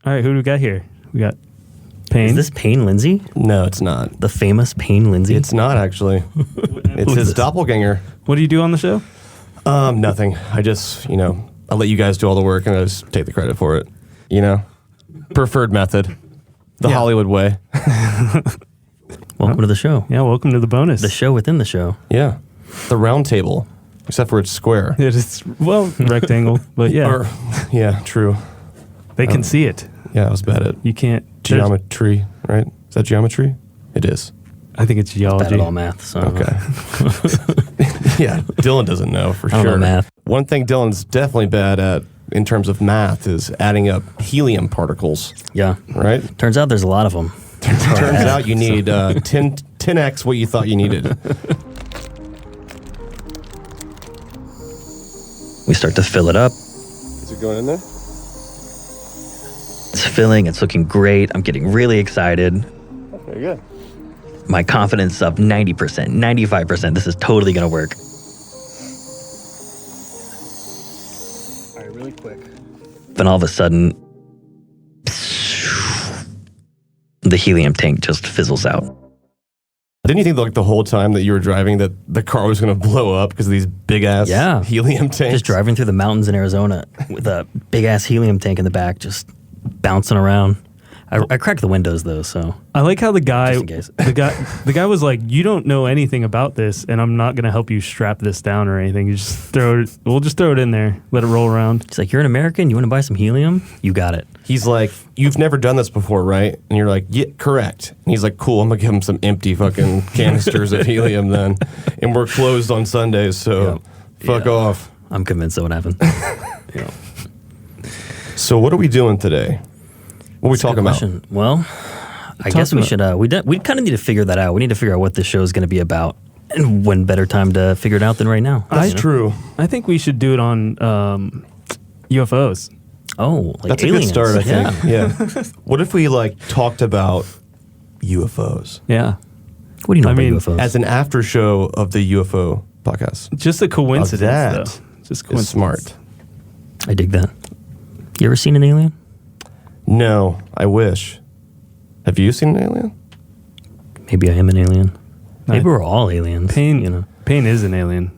All right, who do we got here? We got Payne. Is this Payne Lindsey? No, it's not. The famous Payne Lindsey? It's not, actually. It's his doppelganger. What do you do on the show? Nothing. I just, I'll let you guys do all the work and I just take the credit for it. Preferred method. The Hollywood way. Welcome to the show. Yeah, welcome to the bonus. The show within the show. Yeah. The round table, except for it's square. It is, rectangle, but yeah. Yeah, true. They can see it. Yeah, I was bad at You can't. geometry, right? Is that geometry? It is. I think it's geology. Bad at all math. So Okay. Yeah, Dylan doesn't know for I don't sure. know math. One thing Dylan's definitely bad at in terms of math is adding up helium particles, Yeah. right? Turns out there's a lot of them. Turns out you need 10x what you thought you needed. We start to fill it up. Is it going in there? It's filling. It's looking great. I'm getting really excited. Very good. My confidence is up 90%, 95%. This is totally going to work. All right, really quick. Then all of a sudden, the helium tank just fizzles out. Didn't you think like the whole time that you were driving that the car was going to blow up because of these big ass helium tanks? Just driving through the mountains in Arizona with a big ass helium tank in the back, just bouncing around. I cracked the windows though, so I like how the guy just in case. the guy was like, "You don't know anything about this, and I'm not gonna help you strap this down or anything. You just we'll just throw it in there, let it roll around." He's like, "You're an American. You want to buy some helium? You got it." He's like, "You've never done this before, right?" And you're like, "Yeah, correct." And he's like, "Cool, I'm gonna give him some empty fucking canisters of helium then, and we're closed on Sundays, so fuck off." I'm convinced that would happen. Yeah. So what are we doing today? What are we talking about? Well, I guess we should. We kind of need to figure that out. We need to figure out what this show is going to be about, and when better time to figure it out than right now. That's true. I think we should do it on UFOs. Oh, like That's aliens. a good start, I think. Yeah. What if we talked about UFOs Yeah, What do you know I about mean, UFOs? as an after show of the UFO podcast? just a coincidence. That though. Just It's coincidence. smart. I dig that. You ever seen an alien? No, I wish. Have you seen an alien? Maybe I am an alien. Maybe we're all aliens. Payne is an alien.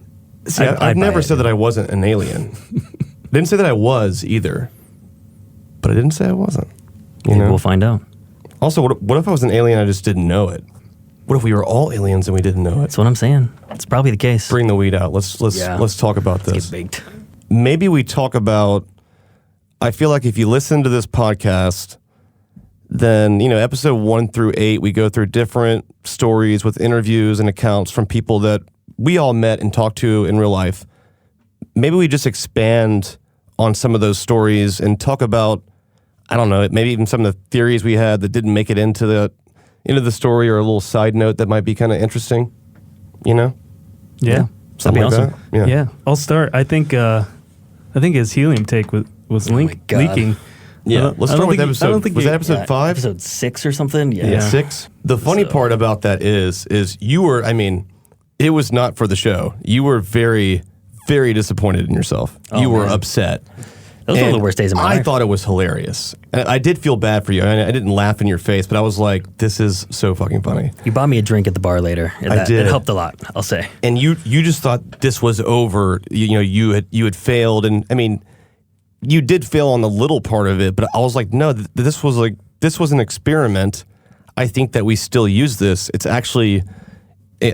See, I'd I've buy never it. said that I wasn't an alien. Didn't say that I was either. But I didn't say I wasn't. You Maybe know? we'll find out. Also, what if I was an alien and I just didn't know it? What if we were all aliens and we didn't know it? That's what I'm saying. It's probably the case. Bring the weed out. Let's talk about Get this. baked. Maybe we talk about. I feel like if you listen to this podcast, then episode 1 through 8, we go through different stories with interviews and accounts from people that we all met and talked to in real life. Maybe we just expand on some of those stories and talk about, I don't know, maybe even some of the theories we had that didn't make it into the story, or a little side note that might be kind of interesting. Yeah. Something That'd be like awesome. that. Yeah. I'll start. I think his helium tank was my God. leaking. Yeah, let's start with episode. Was that episode 5? Episode 6 or something? Yeah. 6. The funny part about that is you were. I mean, it was not for the show. You were very, very disappointed in yourself. Oh, you were man. upset. That was one of the worst days of my life. I thought it was hilarious. And I did feel bad for you. I didn't laugh in your face, but I was like, "This is so fucking funny." You bought me a drink at the bar later. I did. It helped a lot, I'll say. And you just thought this was over. You had failed, and I mean, you did fail on the little part of it. But I was like, no, this was an experiment. I think that we still use this. It's actually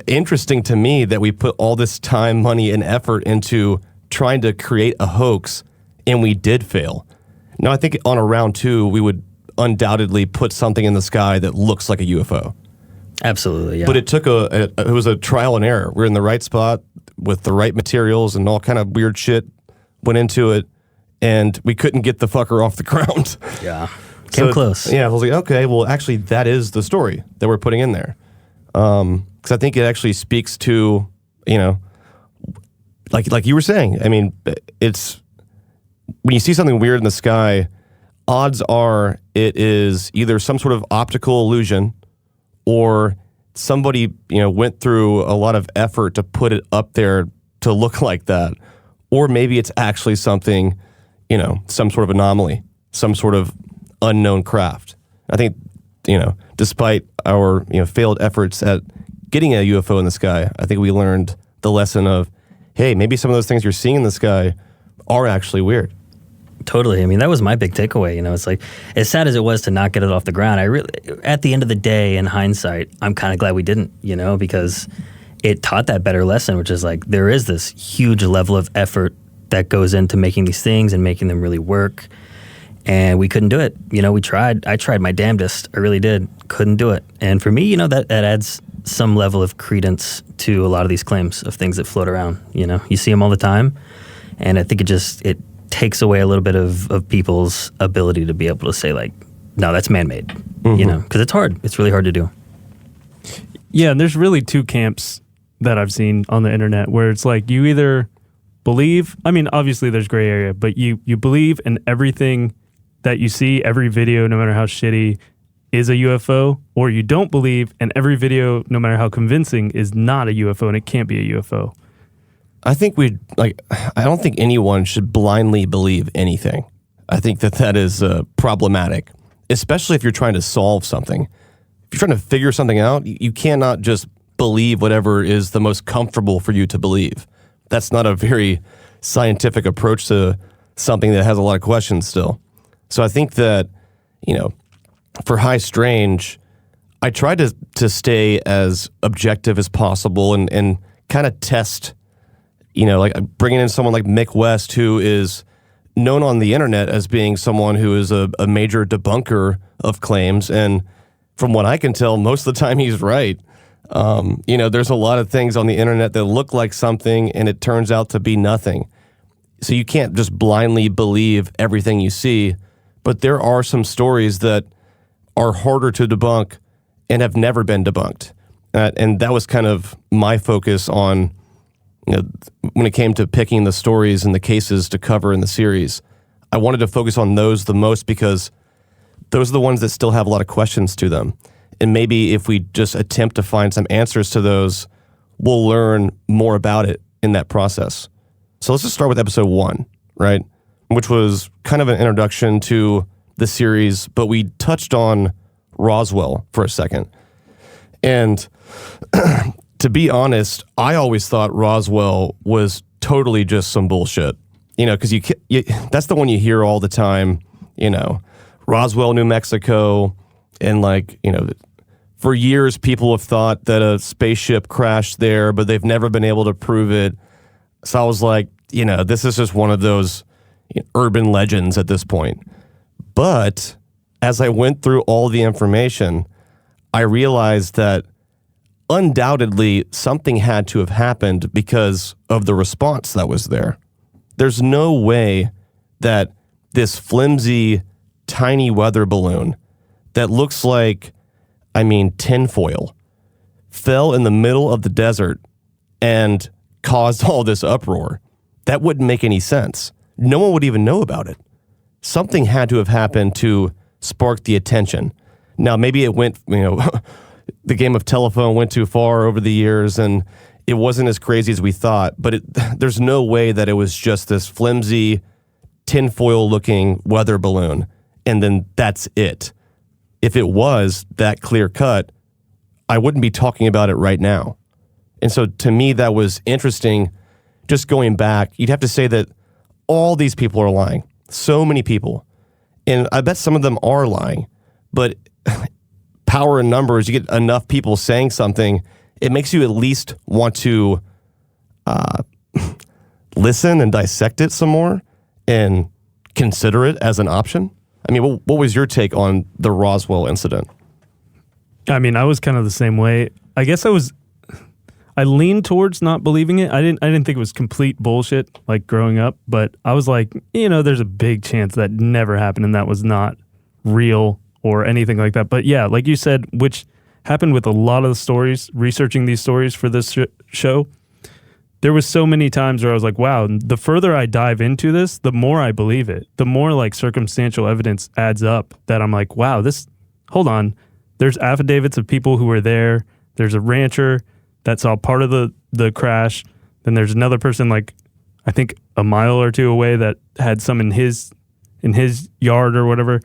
interesting to me that we put all this time, money, and effort into trying to create a hoax, and we did fail. Now, I think on a round 2, we would undoubtedly put something in the sky that looks like a UFO. Absolutely, yeah. But it took it was a trial and error. We're in the right spot with the right materials, and all kind of weird shit went into it, and we couldn't get the fucker off the ground. Yeah. Came close. Yeah, I was like, okay, well, actually, that is the story that we're putting in there. Because I think it actually speaks to, like you were saying. I mean, it's when you see something weird in the sky, odds are it is either some sort of optical illusion, or somebody went through a lot of effort to put it up there to look like that, or maybe it's actually something, some sort of anomaly, some sort of unknown craft. I think, despite our failed efforts at getting a UFO in the sky, I think we learned the lesson of, hey, maybe some of those things you're seeing in the sky are actually weird. Totally. I mean, that was my big takeaway. It's like, as sad as it was to not get it off the ground, at the end of the day, in hindsight, I'm kind of glad we didn't, because it taught that better lesson, which is like, there is this huge level of effort that goes into making these things and making them really work. And we couldn't do it. We tried. I tried my damnedest. I really did. Couldn't do it. And for me, that adds some level of credence to a lot of these claims of things that float around. You see them all the time. And I think it takes away a little bit of people's ability to be able to say, like, no, that's man-made, because it's hard. It's really hard to do. Yeah, and there's really two camps that I've seen on the internet where it's like you either believe, obviously there's gray area, but you believe in everything that you see, every video, no matter how shitty, is a UFO, or you don't believe and every video, no matter how convincing, is not a UFO and it can't be a UFO. I think I don't think anyone should blindly believe anything. I think that is problematic, especially if you're trying to solve something. If you're trying to figure something out, you cannot just believe whatever is the most comfortable for you to believe. That's not a very scientific approach to something that has a lot of questions still. So I think that, for High Strange, I tried to stay as objective as possible and kind of test, like bringing in someone like Mick West, who is known on the internet as being someone who is a major debunker of claims. And from what I can tell, most of the time he's right. There's a lot of things on the internet that look like something and it turns out to be nothing. So you can't just blindly believe everything you see, but there are some stories that are harder to debunk and have never been debunked. And that was kind of my focus on, when it came to picking the stories and the cases to cover in the series. I wanted to focus on those the most because those are the ones that still have a lot of questions to them. And maybe if we just attempt to find some answers to those, we'll learn more about it in that process. So let's just start with episode 1, right? Which was kind of an introduction to the series, but we touched on Roswell for a second. And to be honest, I always thought Roswell was totally just some bullshit. Because that's the one you hear all the time, Roswell, New Mexico, and for years people have thought that a spaceship crashed there, but they've never been able to prove it. So I was like, this is just one of those urban legends at this point. But as I went through all the information, I realized that undoubtedly something had to have happened because of the response that was there. There's no way that this flimsy, tiny weather balloon that looks like, tinfoil, fell in the middle of the desert and caused all this uproar. That wouldn't make any sense. No one would even know about it. Something had to have happened to spark the attention. Now, maybe it went, the game of telephone went too far over the years and it wasn't as crazy as we thought, but there's no way that it was just this flimsy, tinfoil-looking weather balloon, and then that's it. If it was that clear-cut, I wouldn't be talking about it right now. And so to me, that was interesting. Just going back, you'd have to say that all these people are lying. So many people. And I bet some of them are lying, but power in numbers, you get enough people saying something, it makes you at least want to listen and dissect it some more and consider it as an option. What was your take on the Roswell incident? I was kind of the same way. I guess I leaned towards not believing it. I didn't think it was complete bullshit like growing up, but I was like, there's a big chance that never happened and that was not real or anything like that. But yeah, like you said, which happened with a lot of the stories, researching these stories for this show, there was so many times where I was like, wow, the further I dive into this, the more I believe it. The more like circumstantial evidence adds up that I'm like, wow, hold on. There's affidavits of people who were there. There's a rancher that saw part of the crash. Then there's another person like, I think a mile or two away that had some in his yard or whatever.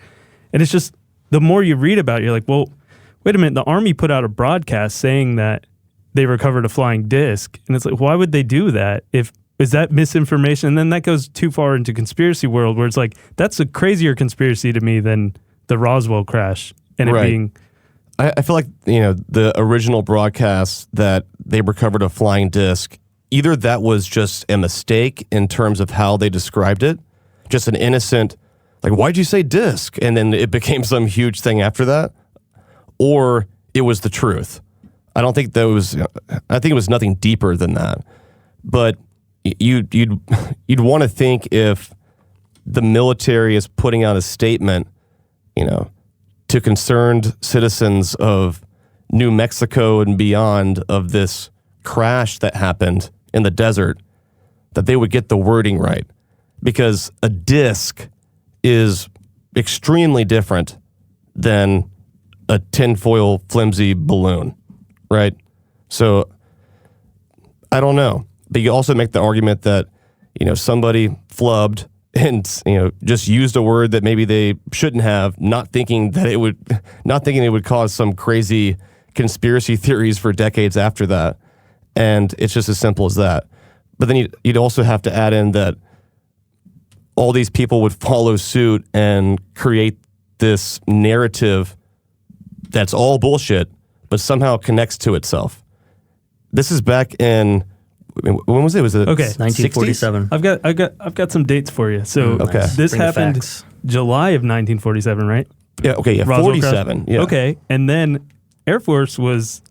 And it's just, the more you read about it, you're like, well, wait a minute, the Army put out a broadcast saying that they recovered a flying disc. And it's like, why would they do that? Is that misinformation? And then that goes too far into conspiracy world, where it's like, that's a crazier conspiracy to me than the Roswell crash and it being... I feel like, the original broadcast that they recovered a flying disc, either that was just a mistake in terms of how they described it, just an innocent, like, why'd you say disc? And then it became some huge thing after that, or it was the truth. I think it was nothing deeper than that. But you'd want to think, if the military is putting out a statement, to concerned citizens of New Mexico and beyond, of this crash that happened in the desert, that they would get the wording right. Because a disc is extremely different than a tinfoil flimsy balloon, right? So I don't know. But you also make the argument that, somebody flubbed and, just used a word that maybe they shouldn't have, not thinking it would cause some crazy conspiracy theories for decades after that. And it's just as simple as that. But then you'd also have to add in that all these people would follow suit and create this narrative that's all bullshit, but somehow connects to itself. This is back in... When was it? Was it 1947? 60s? I've got some dates for you. So this Bring happened July of 1947, right? Yeah. Okay. Yeah. Roswell 47. crash. Yeah. Okay, and then Air Force was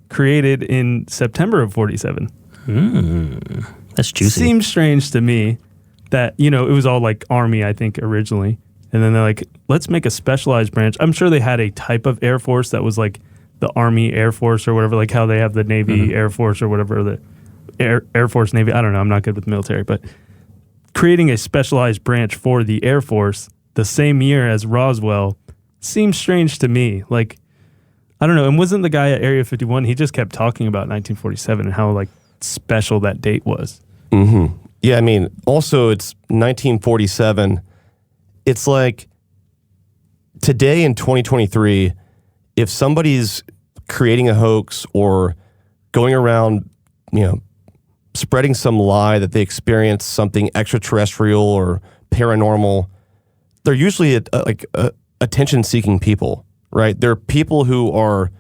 created in September of 47. That's juicy. Seems strange to me that it was all like Army, I think, originally, and then they're like, let's make a specialized branch. I'm sure they had a type of Air Force that was like the Army Air Force or whatever, like how they have the Navy Air Force or whatever, the Air Force, Navy, I don't know, I'm not good with military, but creating a specialized branch for the Air Force the same year as Roswell seems strange to me. Like, I don't know, and wasn't the guy at Area 51, he just kept talking about 1947 and how, like, special that date was. Mm-hmm. Yeah, I mean, also it's 1947. It's like, today in 2023, if somebody's creating a hoax or going around, spreading some lie that they experienced something extraterrestrial or paranormal, they're usually attention-seeking people, right? They're people who are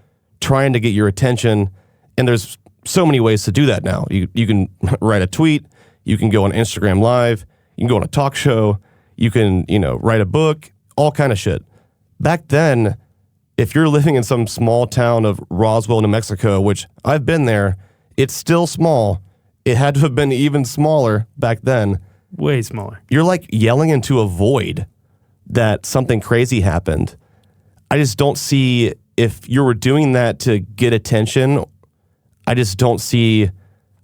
trying to get your attention, and there's so many ways to do that now. You can write a tweet, you can go on Instagram Live, you can go on a talk show, you can write a book, all kind of shit. Back then, if you're living in some small town of Roswell, New Mexico, which I've been there, it's still small. It had to have been even smaller back then. Way smaller. You're like yelling into a void that something crazy happened. I just don't see, if you were doing that to get attention, I just don't see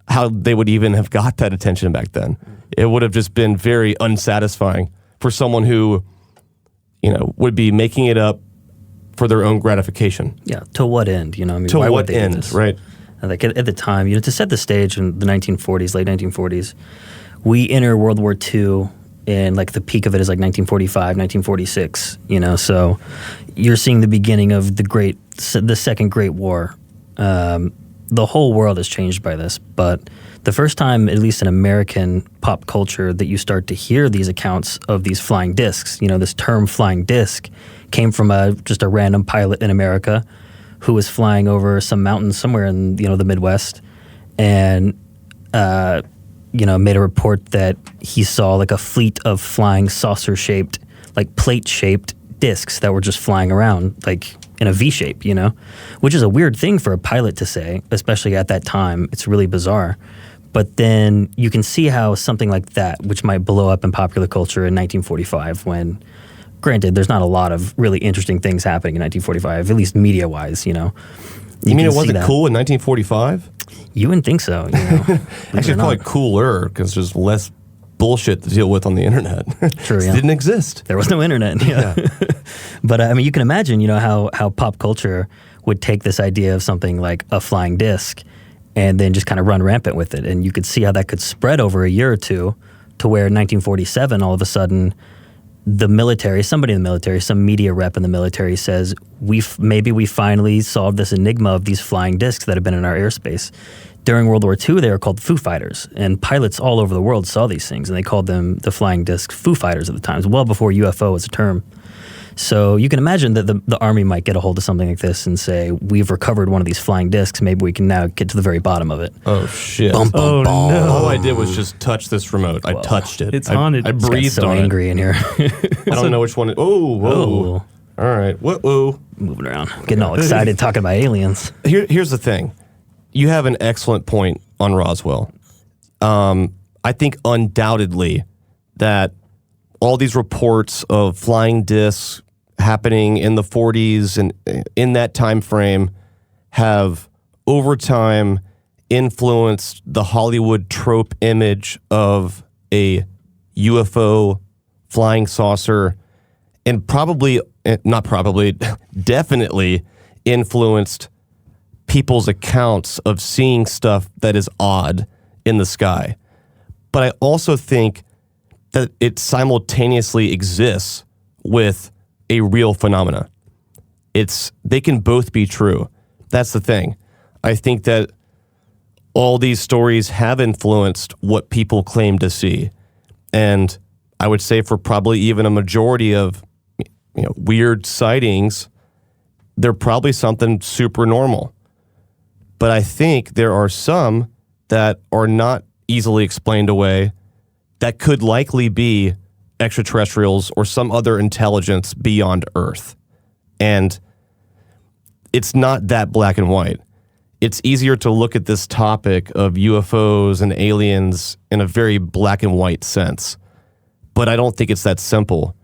how they would even have got that attention back then. It would have just been very unsatisfying for someone who, would be making it up for their own gratification. Yeah. To what end? I mean, to why what would they end? do this? Right. Like at the time, to set the stage in the 1940s, late 1940s, we enter World War II, and like the peak of it is like 1945, 1946. So you're seeing the beginning of the Second Great War. The whole world has changed by this, but the first time, at least in American pop culture, that you start to hear these accounts of these flying discs, this term "flying disc" came from just a random pilot in America who was flying over some mountains somewhere in the Midwest, and made a report that he saw like a fleet of flying saucer-shaped, like plate-shaped discs that were just flying around, like in a V shape, which is a weird thing for a pilot to say, especially at that time. It's really bizarre. But then you can see how something like that, which might blow up in popular culture in 1945, when, granted, there's not a lot of really interesting things happening in 1945, at least media-wise, You mean it wasn't cool in 1945? You wouldn't think so. Actually, probably cooler, because there's less bullshit to deal with on the internet. True, yeah. It didn't exist. There was no internet. Yeah. But I mean, you can imagine, how pop culture would take this idea of something like a flying disc and then just kind of run rampant with it. And you could see how that could spread over a year or two, to where in 1947, all of a sudden, the military, somebody in the military, some media rep in the military says, maybe we finally solved this enigma of these flying discs that have been in our airspace. During World War II, they were called Foo Fighters, and pilots all over the world saw these things, and they called them the flying disc Foo Fighters at the time, well before UFO was a term. So you can imagine that the Army might get a hold of something like this and say, we've recovered one of these flying discs, maybe we can now get to the very bottom of it. Oh, shit. Bum, bum, bum. No. All I did was just touch this remote. I touched it. It's haunted. I It's Got breathed so on angry in here. it. I don't know which one. Oh, whoa. All right. Whoa. Moving around, getting all excited talking about aliens. Here's the thing. You have an excellent point on Roswell. I think undoubtedly that all these reports of flying discs happening in the 40s and in that time frame have over time influenced the Hollywood trope image of a UFO flying saucer, and definitely influenced people's accounts of seeing stuff that is odd in the sky. But I also think that it simultaneously exists with a real phenomena. They can both be true. That's the thing. I think that all these stories have influenced what people claim to see. And I would say for probably even a majority of weird sightings, they're probably something super normal. But I think there are some that are not easily explained away that could likely be extraterrestrials or some other intelligence beyond Earth. And it's not that black and white. It's easier to look at this topic of UFOs and aliens in a very black and white sense. But I don't think it's that simple.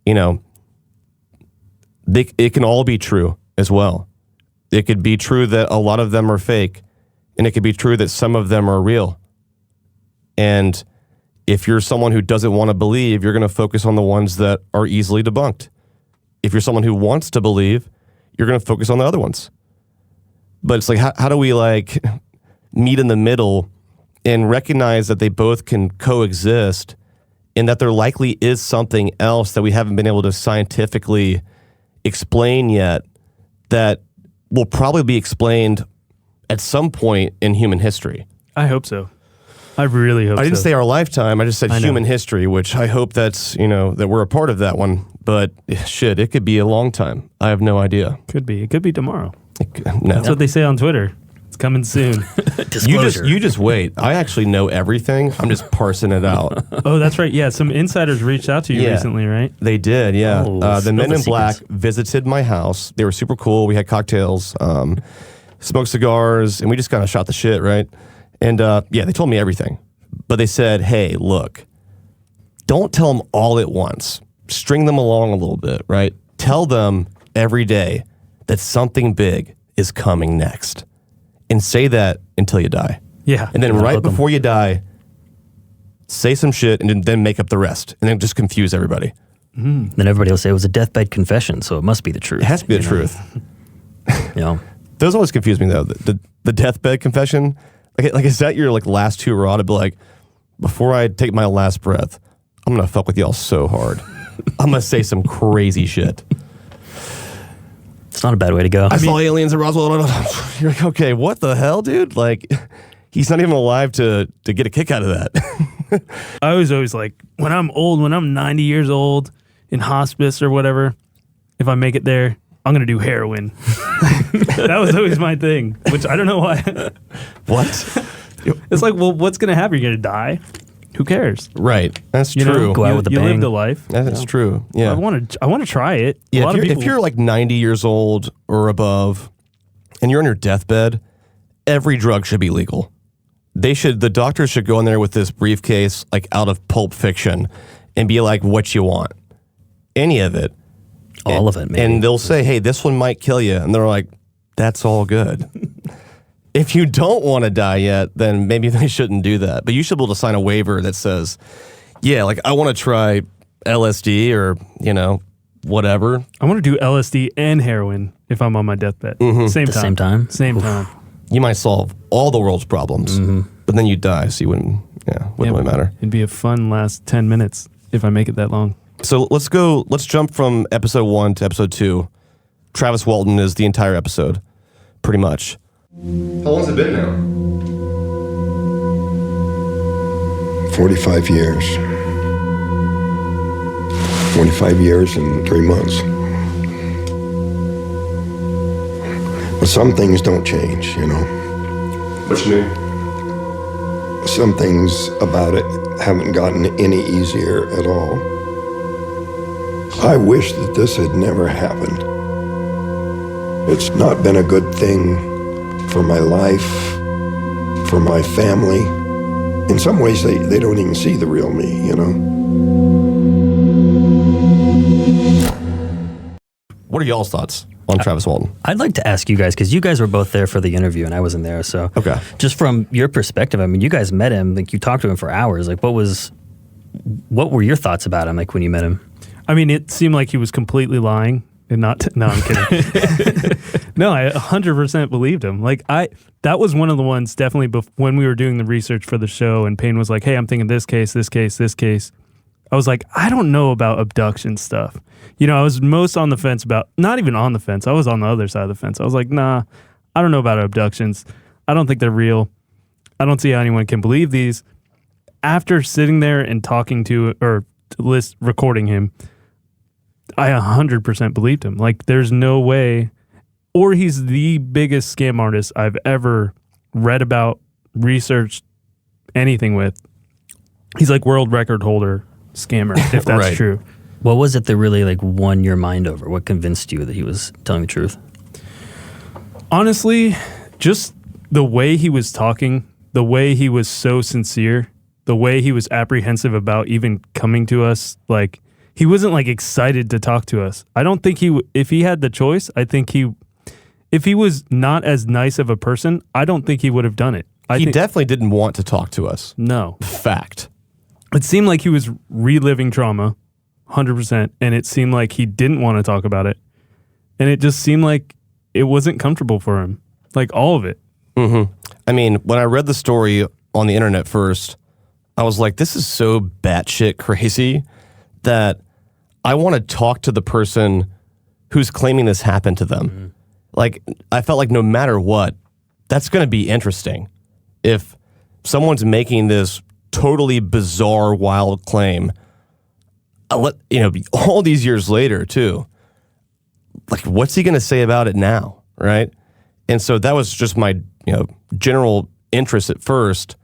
It can all be true as well. It could be true that a lot of them are fake, and it could be true that some of them are real. And if you're someone who doesn't want to believe, you're going to focus on the ones that are easily debunked. If you're someone who wants to believe, you're going to focus on the other ones. But it's like, how do we meet in the middle and recognize that they both can coexist, and that there likely is something else that we haven't been able to scientifically explain yet that will probably be explained at some point in human history. I hope so. I really hope so. I didn't say our lifetime. I just said human history, which I hope that's, that we're a part of that one. But shit, it could be a long time. I have no idea. Could be. It could be tomorrow. No. That's what they say on Twitter. It's coming soon. Disclosure. You just wait. I actually know everything. I'm just parsing it out. Oh, that's right. Yeah, some insiders reached out to you recently, right? They did, yeah. Oh, the Men in secrets. Black visited my house. They were super cool. We had cocktails, smoked cigars, and we just kind of shot the shit, right? And they told me everything. But they said, hey, look, don't tell them all at once. String them along a little bit, right? Tell them every day that something big is coming next. And say that until you die. Yeah. And then Yeah, right hook 'em. before you die, say some shit and then make up the rest. And then just confuse everybody. Then everybody will say it was a deathbed confession, so it must be the truth. It has to be the truth. Those always confuse me, though. The deathbed confession, like is that your last hurrah to be like, before I take my last breath, I'm going to fuck with y'all so hard. I'm going to say some crazy shit. It's not a bad way to go. I saw aliens at Roswell. You're like, okay, what the hell, dude? Like, he's not even alive to get a kick out of that. I was always like, when I'm old, when I'm 90 years old in hospice or whatever, if I make it there, I'm going to do heroin. That was always my thing, which I don't know why. What? It's like, well, what's going to happen? You're going to die? Who cares? Right. That's You know, true. Go out with a you bang. lived a life. That's true. Yeah. I want to try it. A Yeah, lot of people, if you're like 90 years old or above and you're on your deathbed, every drug should be legal. The doctors should go in there with this briefcase, like out of Pulp Fiction, and be like, what you want? Any of it. All of it, maybe. And they'll say, hey, this one might kill you. And they're like, that's all good. If you don't want to die yet, then maybe they shouldn't do that. But you should be able to sign a waiver that says, yeah, like I want to try LSD or, whatever. I want to do LSD and heroin if I'm on my deathbed. Same the time. same time? Same time. You might solve all the world's problems, but then you die, so you wouldn't really matter. It'd be a fun last 10 minutes if I make it that long. So let's jump from episode 1 to episode 2. Travis Walton is the entire episode, pretty much. How long has it been now? 45 years. 45 years and 3 months. But some things don't change, you know. What you mean? Some things about it haven't gotten any easier at all. I wish that this had never happened. It's not been a good thing for my life, for my family. In some ways, they don't even see the real me, you know? What are y'all's thoughts on Travis Walton? I'd like to ask you guys, because you guys were both there for the interview and I wasn't there. So Okay. just from your perspective, I mean, you guys met him, like you talked to him for hours. Like what were your thoughts about him, like when you met him? I mean, it seemed like he was completely lying and not. No, I'm kidding. No, I 100% believed him. Like that was one of the ones definitely when we were doing the research for the show, and Payne was like, "Hey, I'm thinking this case, this case, this case." I was like, I don't know about abduction stuff. You know, I was most on the fence about, not even on the fence. I was on the other side of the fence. I was like, nah, I don't know about abductions. I don't think they're real. I don't see how anyone can believe these. After sitting there and talking to, or recording him, I 100% believed him. Like, there's no way, or he's the biggest scam artist I've ever read about, researched, anything with. He's like world record holder scammer, if that's Right. true. What was it that really like won your mind over? What convinced you that he was telling the truth? Honestly, just the way he was talking, the way he was so sincere, the way he was apprehensive about even coming to us, like he wasn't like excited to talk to us. I don't think if he had the choice, I think if he was not as nice of a person, I don't think he would have done it. He definitely didn't want to talk to us. No. Fact. It seemed like he was reliving trauma, 100%, and it seemed like he didn't want to talk about it. And it just seemed like it wasn't comfortable for him, like all of it. Mm-hmm. I mean, when I read the story on the internet first, I was like, this is so batshit crazy that I want to talk to the person who's claiming this happened to them. Mm-hmm. Like, I felt like no matter what, that's going to be interesting. If someone's making this totally bizarre, wild claim, all these years later too, like, what's he going to say about it now, right? And so that was just my, general interest at first.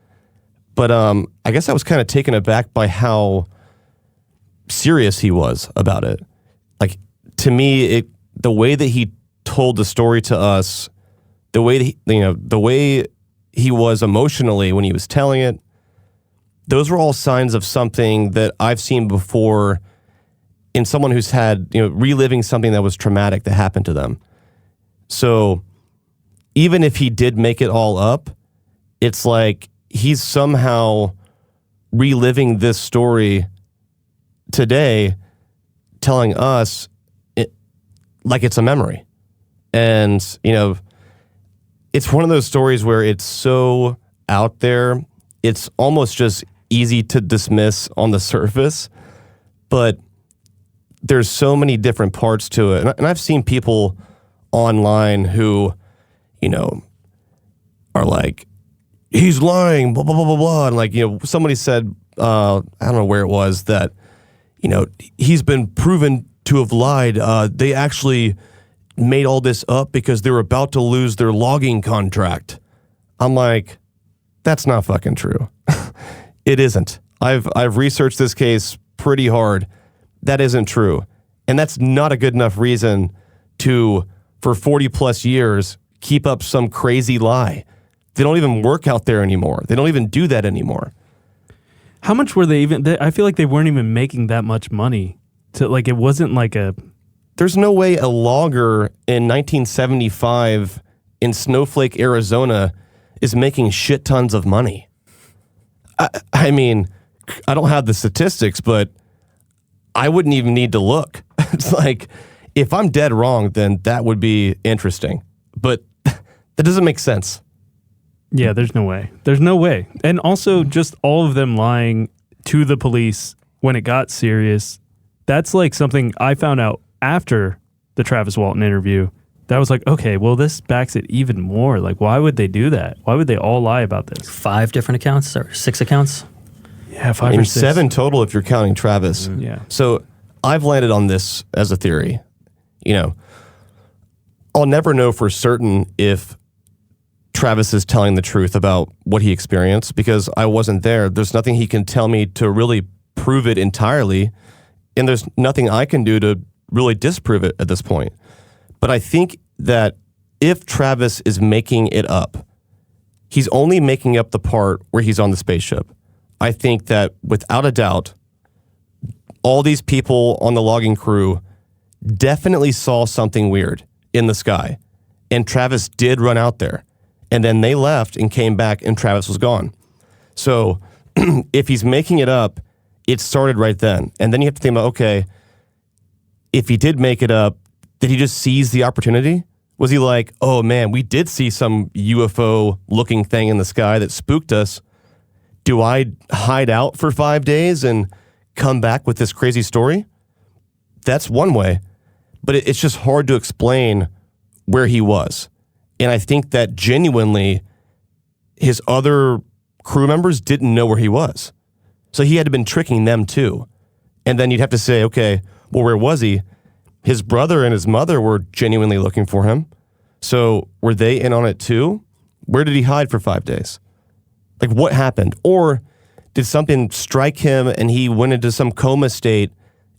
But I guess I was kind of taken aback by how serious he was about it. Like, to me, the way that he told the story to us, the way that the way he was emotionally when he was telling it, those were all signs of something that I've seen before in someone who's had, reliving something that was traumatic that happened to them. So even if he did make it all up, it's like he's somehow reliving this story today, telling us like it's a memory. And, it's one of those stories where it's so out there, it's almost just easy to dismiss on the surface, but there's so many different parts to it. And I've seen people online who, are like, he's lying, blah, blah, blah, blah, blah. And like, somebody said, I don't know where it was, that, he's been proven to have lied. They actually made all this up because they were about to lose their logging contract. I'm like, that's not fucking true. It isn't. I've researched this case pretty hard. That isn't true. And that's not a good enough reason to, for 40 plus years, keep up some crazy lie. They don't even work out there anymore. They don't even do that anymore. How much were they even? I feel like they weren't even making that much money. It wasn't like a... There's no way a logger in 1975 in Snowflake, Arizona is making shit tons of money. I mean, I don't have the statistics, but I wouldn't even need to look. It's like, if I'm dead wrong, then that would be interesting. But that doesn't make sense. Yeah, there's no way. There's no way. And also just all of them lying to the police when it got serious, that's like something I found out after the Travis Walton interview. That was like, okay, well, this backs it even more. Like, why would they do that? Why would they all lie about this? 5 different accounts or 6 accounts? Yeah, 5 or 6. 7 total if you're counting Travis. Yeah. So I've landed on this as a theory. You know, I'll never know for certain if Travis is telling the truth about what he experienced because I wasn't there. There's nothing he can tell me to really prove it entirely, and there's nothing I can do to really disprove it at this point. But I think that if Travis is making it up, he's only making up the part where he's on the spaceship. I think that without a doubt, all these people on the logging crew definitely saw something weird in the sky. And Travis did run out there. And then they left and came back and Travis was gone. So if he's making it up, it started right then. And then you have to think about, okay, if he did make it up, did he just seize the opportunity? Was he like, oh man, we did see some UFO looking thing in the sky that spooked us. Do I hide out for 5 days and come back with this crazy story? That's one way. But it's just hard to explain where he was. And I think that genuinely his other crew members didn't know where he was. So he had to have been tricking them too. And then you'd have to say, okay, well, where was he? His brother and his mother were genuinely looking for him. So were they in on it too? Where did he hide for 5 days? Like what happened? Or did something strike him and he went into some coma state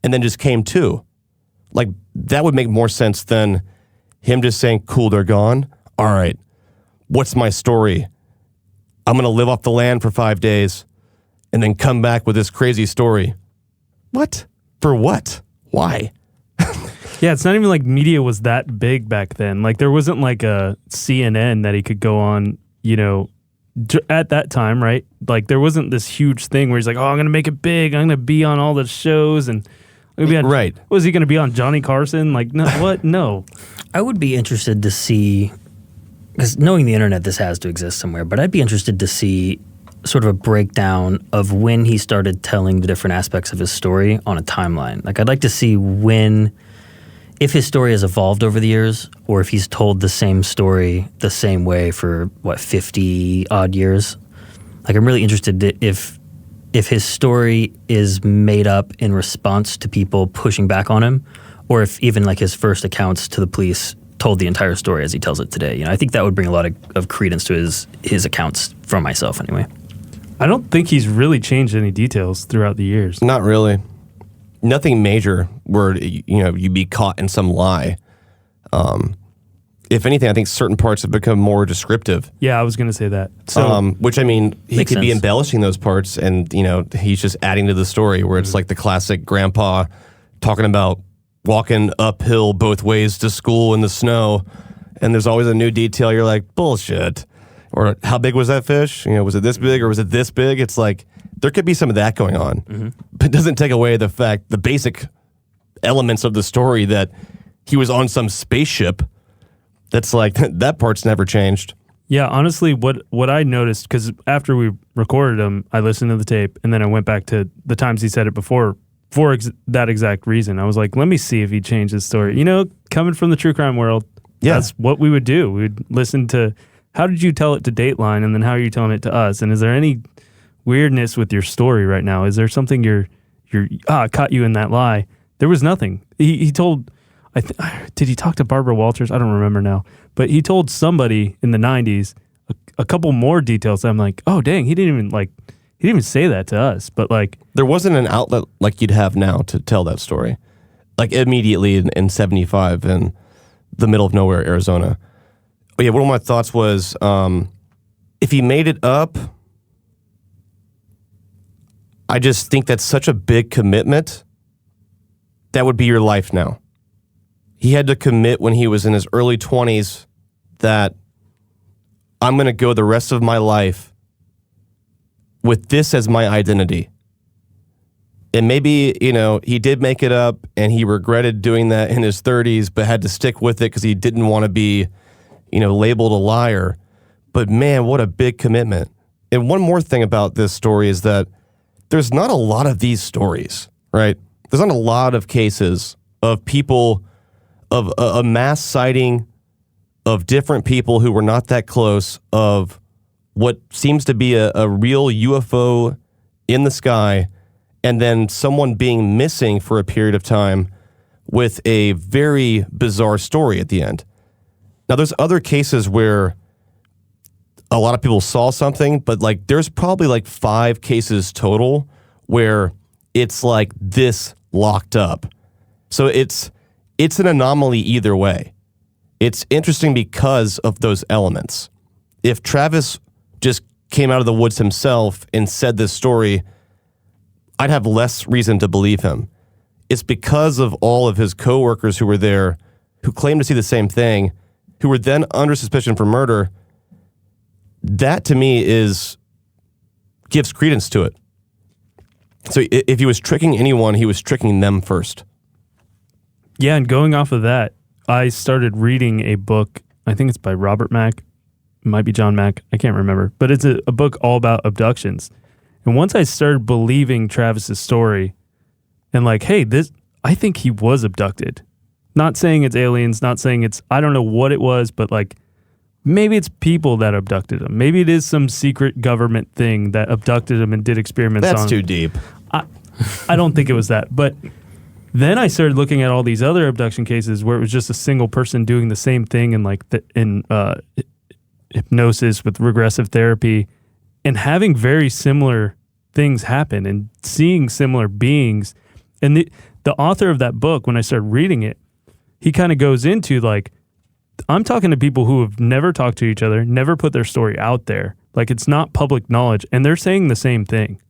and then just came to? Like that would make more sense than him just saying, cool, they're gone. All right, what's my story? I'm going to live off the land for 5 days and then come back with this crazy story. What? For what? Why? Yeah, it's not even like media was that big back then. Like there wasn't like a CNN that he could go on, you know, at that time, right? Like there wasn't this huge thing where he's like, oh, I'm going to make it big. I'm going to be on all the shows and I'm gonna be on, right. Was he going to be on Johnny Carson? Like, no, what? No. I would be interested to see, because knowing the internet, this has to exist somewhere, but I'd be interested to see sort of a breakdown of when he started telling the different aspects of his story on a timeline. Like I'd like to see if his story has evolved over the years or if he's told the same story the same way for, 50 odd years. Like I'm really interested if his story is made up in response to people pushing back on him, or if even like his first accounts to the police told the entire story as he tells it today. You know, I think that would bring a lot of credence to his accounts from myself anyway. I don't think he's really changed any details throughout the years. Not really. Nothing major where, you'd be caught in some lie. If anything, I think certain parts have become more descriptive. Yeah, I was going to say that. So, which, I mean, he Makes could be sense. embellishing those parts and, he's just adding to the story where it's like the classic grandpa talking about walking uphill both ways to school in the snow. And there's always a new detail. You're like, bullshit. Or how big was that fish? Was it this big or was it this big? It's like there could be some of that going on. But it doesn't take away the basic elements of the story that he was on some spaceship. That's like, that part's never changed. yeah, honestly, what I noticed, because after we recorded him, I listened to the tape, and then I went back to the times he said it before for that exact reason. I was like, let me see if he changed his story. Coming from the true crime world, that's what we would do. We'd listen to, how did you tell it to Dateline, and then how are you telling it to us? And is there any weirdness with your story right now? Is there something I caught you in that lie? There was nothing. He told, did he talk to Barbara Walters? I don't remember now. But he told somebody in the 90s a couple more details. I'm like, oh, dang, he didn't even say that to us. But like, there wasn't an outlet like you'd have now to tell that story. Like immediately in 75 in the middle of nowhere, Arizona. Oh, yeah, one of my thoughts was if he made it up, I just think that's such a big commitment. That would be your life now. He had to commit when he was in his early 20s that I'm going to go the rest of my life with this as my identity. And maybe, he did make it up and he regretted doing that in his 30s, but had to stick with it because he didn't want to be, labeled a liar. But man, what a big commitment. And one more thing about this story is that there's not a lot of these stories, right? there's not a lot of cases of people, of a mass sighting of different people who were not that close, of what seems to be a real UFO in the sky, and then someone being missing for a period of time with a very bizarre story at the end. Now, there's other cases where a lot of people saw something, but like there's probably like 5 cases total where it's like this locked up. So it's an anomaly either way. It's interesting because of those elements. If Travis just came out of the woods himself and said this story, I'd have less reason to believe him. It's because of all of his coworkers who were there, who claimed to see the same thing, who were then under suspicion for murder. That to me gives credence to it. So if he was tricking anyone, he was tricking them first. Yeah, and going off of that, I started reading a book. I think it's by Robert Mack. It might be John Mack. I can't remember. But it's a book all about abductions. And once I started believing Travis's story and like, hey, I think he was abducted. Not saying it's aliens, not saying I don't know what it was, but like, maybe it's people that abducted him. Maybe it is some secret government thing that abducted him and did experiments on him. That's too deep. I don't think it was that. But then I started looking at all these other abduction cases where it was just a single person doing the same thing in hypnosis with regressive therapy and having very similar things happen and seeing similar beings. And the author of that book, when I started reading it, he kind of goes into like, I'm talking to people who have never talked to each other, never put their story out there. Like it's not public knowledge, and they're saying the same thing.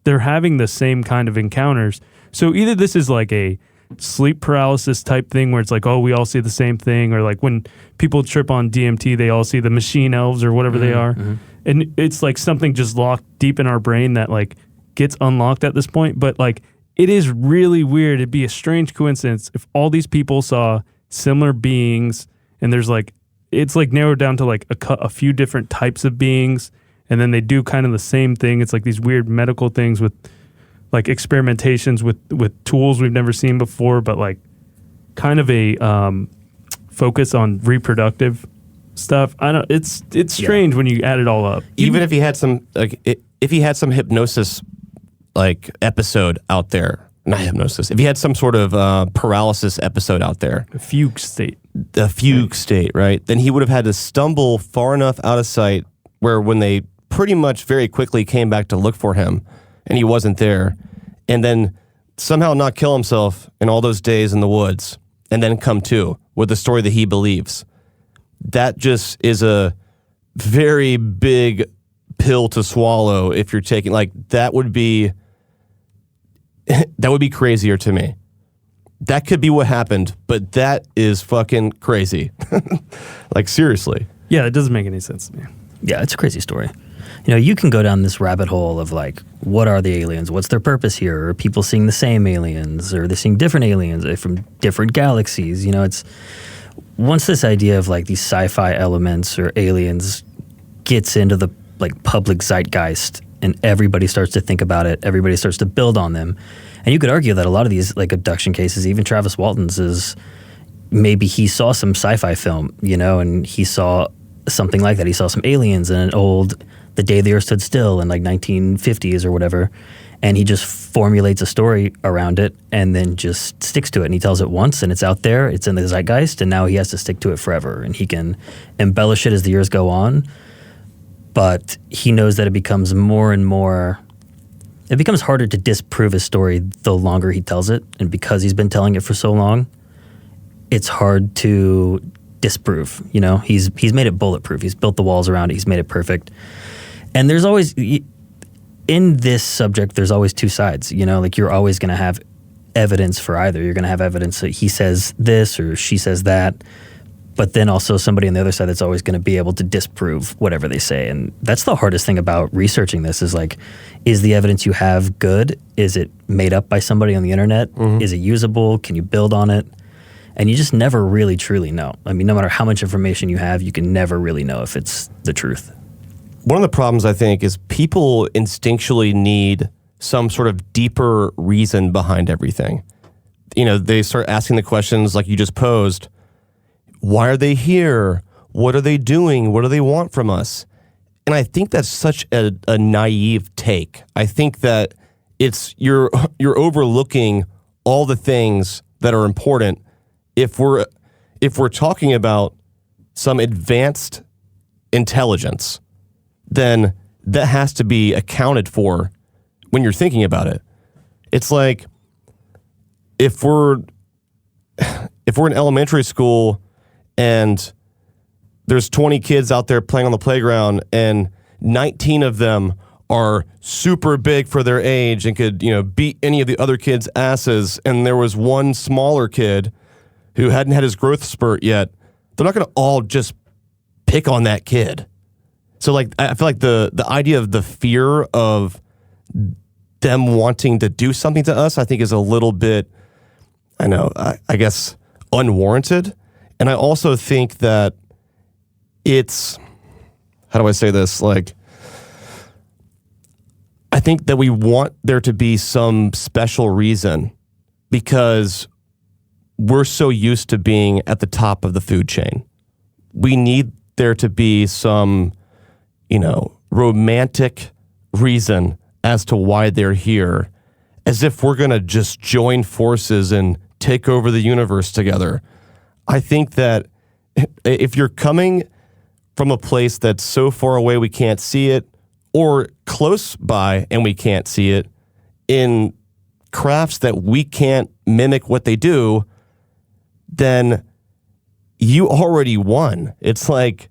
They're having the same kind of encounters. So either this is like a sleep paralysis type thing where it's like, oh, we all see the same thing, or like when people trip on DMT, they all see the machine elves or whatever they are. Mm-hmm. And it's like something just locked deep in our brain that like gets unlocked at this point. But like it is really weird. It'd be a strange coincidence if all these people saw similar beings. And there's like, it's like narrowed down to like a few different types of beings. And then they do kind of the same thing. It's like these weird medical things with like experimentations with tools we've never seen before, but like kind of a focus on reproductive stuff. I don't, it's strange when you add it all up. Even if he had some, like, if he had some hypnosis like episode out there, not hypnosis, if he had some sort of paralysis episode out there, a fugue state, right? Then he would have had to stumble far enough out of sight where when they pretty much very quickly came back to look for him and he wasn't there, and then somehow not kill himself in all those days in the woods and then come to with the story that he believes. That just is a very big pill to swallow if you're taking, like, that would be crazier to me. That could be what happened, but that is fucking crazy. Like, seriously. Yeah, it doesn't make any sense to me. Yeah, it's a crazy story. You know, you can go down this rabbit hole of like, what are the aliens? What's their purpose here? Are people seeing the same aliens? Or are they seeing different aliens from different galaxies? You know, it's once this idea of like these sci-fi elements or aliens gets into the like public zeitgeist and everybody starts to think about it, everybody starts to build on them. And you could argue that a lot of these like abduction cases, even Travis Walton's, is maybe he saw some sci-fi film, you know, and he saw something like that. He saw some aliens in an old The Day the Earth Stood Still in like 1950s or whatever, and he just formulates a story around it and then just sticks to it. And he tells it once and it's out there, it's in the zeitgeist, and now he has to stick to it forever. And he can embellish it as the years go on, but he knows that it becomes more and more, it becomes harder to disprove his story the longer he tells it. And because he's been telling it for so long, it's hard to disprove. You know, he's made it bulletproof. He's built the walls around it. He's made it perfect. And there's always, in this subject, there's always two sides. You know, like you're always going to have evidence for either. You're going to have evidence that he says this or she says that, but then also somebody on the other side that's always going to be able to disprove whatever they say. And that's the hardest thing about researching this is like, is the evidence you have good? Is it made up by somebody on the internet? Mm-hmm. Is it usable? Can you build on it? And you just never really truly know. I mean, no matter how much information you have, you can never really know if it's the truth. One of the problems, I think, is people instinctually need some sort of deeper reason behind everything. You know, they start asking the questions like you just posed. Why are they here? What are they doing? What do they want from us? And I think that's such a naive take. I think that you're overlooking all the things that are important. If we're talking about some advanced intelligence, then that has to be accounted for when you're thinking about it. It's like if we're in elementary school and there's 20 kids out there playing on the playground and 19 of them are super big for their age and could, beat any of the other kids' asses, and there was one smaller kid who hadn't had his growth spurt yet, they're not going to all just pick on that kid. So like, I feel like the idea of the fear of them wanting to do something to us, I think is a little bit, I guess, unwarranted. And I also think that it's, how do I say this? Like, I think that we want there to be some special reason because we're so used to being at the top of the food chain. We need there to be some, romantic reason as to why they're here, as if we're going to just join forces and take over the universe together. I think that if you're coming from a place that's so far away we can't see it, or close by and we can't see it, in crafts that we can't mimic what they do, then you already won. It's like,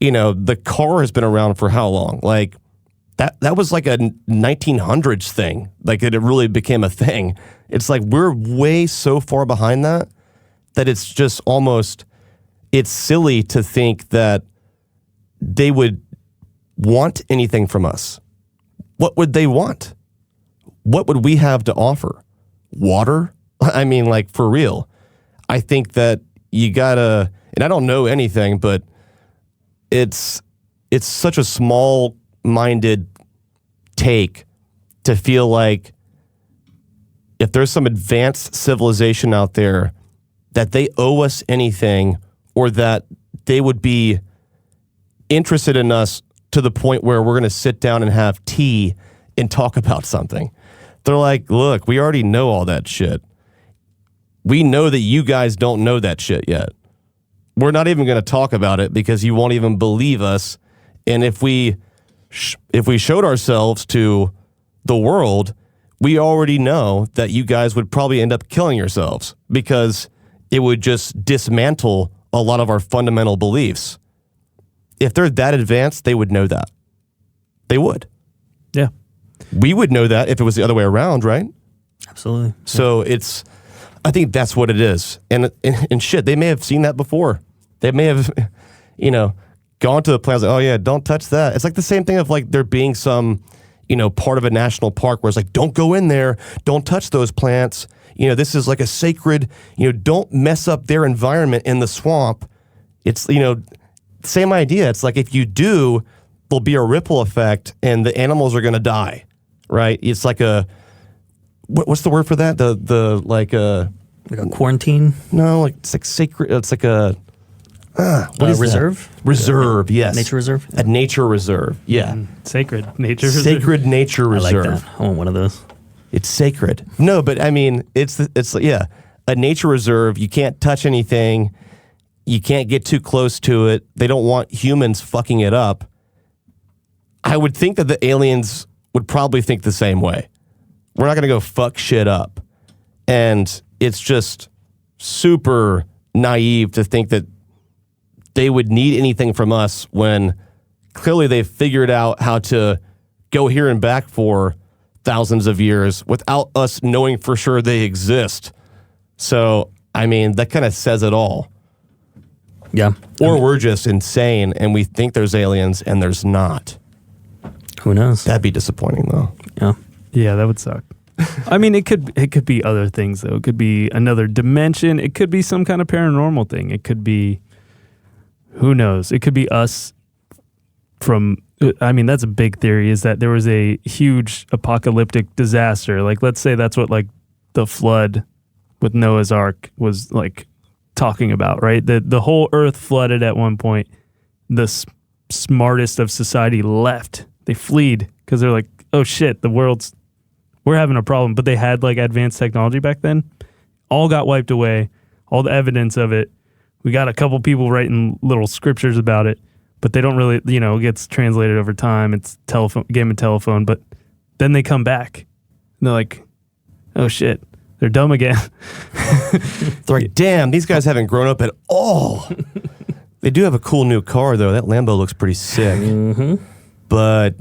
the car has been around for how long? Like that was like a 1900s thing. Like it really became a thing. It's like we're way so far behind that it's just almost, it's silly to think that they would want anything from us. What would they want? What would we have to offer? Water? I mean, like, for real. I think that you gotta, and I don't know anything, but it's such a small-minded take to feel like if there's some advanced civilization out there that they owe us anything, or that they would be interested in us to the point where we're going to sit down and have tea and talk about something. They're like, look, we already know all that shit. We know that you guys don't know that shit yet. We're not even going to talk about it because you won't even believe us. And if we showed ourselves to the world, we already know that you guys would probably end up killing yourselves because it would just dismantle a lot of our fundamental beliefs. If they're that advanced, they would know that. They would. Yeah. We would know that if it was the other way around, right? Absolutely. So I think that's what it is. And shit, they may have seen that before. They may have, gone to the plants like, oh yeah, don't touch that. It's like the same thing of like there being some, part of a national park where it's like, don't go in there, don't touch those plants. This is like a sacred, don't mess up their environment in the swamp. It's, same idea. It's like if you do, there'll be a ripple effect and the animals are going to die, right? It's like what's the word for that? Like a quarantine? No, like it's like sacred. It's like a what is reserve? That? Reserve, yes. Nature reserve? A nature reserve, yeah. Sacred nature reserve. Sacred nature reserve. I like that. I want one of those. It's sacred. No, but I mean, it's a nature reserve. You can't touch anything. You can't get too close to it. They don't want humans fucking it up. I would think that the aliens would probably think the same way. We're not going to go fuck shit up. And it's just super naive to think that they would need anything from us when clearly they've figured out how to go here and back for thousands of years without us knowing for sure they exist. So, I mean, that kind of says it all. Yeah. Or we're just insane and we think there's aliens and there's not. Who knows? That'd be disappointing, though. Yeah. Yeah, that would suck. I mean, it could be other things, though. It could be another dimension. It could be some kind of paranormal thing. It could be, who knows? It could be us from I mean, that's a big theory, is that there was a huge apocalyptic disaster. Like, let's say that's what like the flood with Noah's Ark was like talking about, right? The whole earth flooded at one point. The smartest of society left. They fled because they're like, oh shit, we're having a problem. But they had like advanced technology back then. All got wiped away. All the evidence of it. We got a couple people writing little scriptures about it, but they don't really, it gets translated over time. It's game of telephone. But then they come back. And they're like, oh shit, they're dumb again. They're like, damn, these guys haven't grown up at all. They do have a cool new car, though. That Lambo looks pretty sick. Mm-hmm. But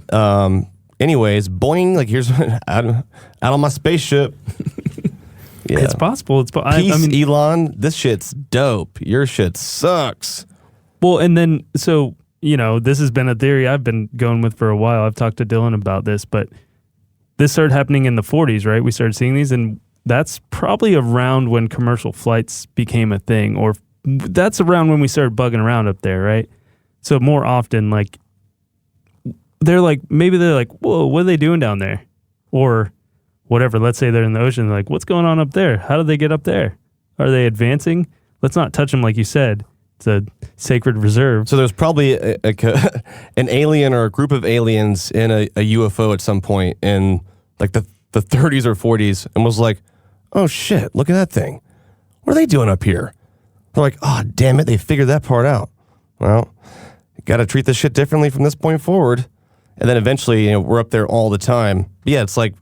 anyways, boing, like here's out on my spaceship. Yeah. It's possible. Peace, I mean, Elon. This shit's dope. Your shit sucks. Well, and then, so, this has been a theory I've been going with for a while. I've talked to Dylan about this, but this started happening in the 40s, right? We started seeing these, and that's probably around when commercial flights became a thing, or that's around when we started bugging around up there, right? So more often, like, maybe they're like, whoa, what are they doing down there? Or whatever, let's say they're in the ocean, like, what's going on up there? How did they get up there? Are they advancing? Let's not touch them, like you said. It's a sacred reserve. So there's probably an alien or a group of aliens in a UFO at some point in like the 30s or 40s and was like, oh shit, look at that thing. What are they doing up here? They're like, oh, damn it, they figured that part out. Well, you got to treat this shit differently from this point forward. And then eventually, we're up there all the time. But yeah, it's like,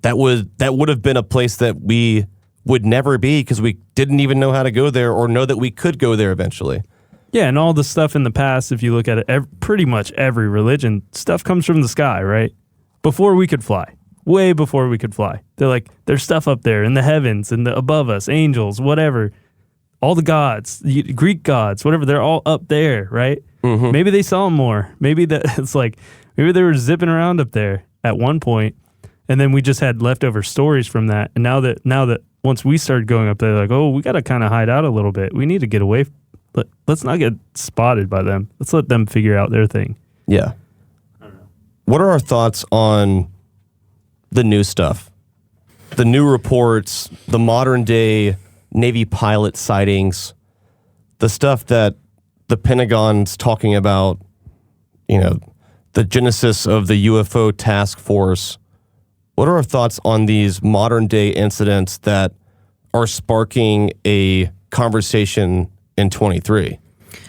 that would have been a place that we would never be because we didn't even know how to go there or know that we could go there eventually. Yeah, and all the stuff in the past, if you look at it, pretty much every religion, stuff comes from the sky, right? Before we could fly. Way before we could fly. They're like, there's stuff up there in the heavens and above us, angels, whatever. All the gods, Greek gods, whatever, they're all up there, right? Mm-hmm. Maybe they saw them more. Maybe maybe they were zipping around up there at one point. And then we just had leftover stories from that. And now that once we started going up there, like, oh, we got to kind of hide out a little bit. We need to get away. Let's not get spotted by them. Let's let them figure out their thing. Yeah. I don't know. What are our thoughts on the new stuff? The new reports, the modern day Navy pilot sightings, the stuff that the Pentagon's talking about, the genesis of the UFO task force. What are our thoughts on these modern day incidents that are sparking a conversation in 23?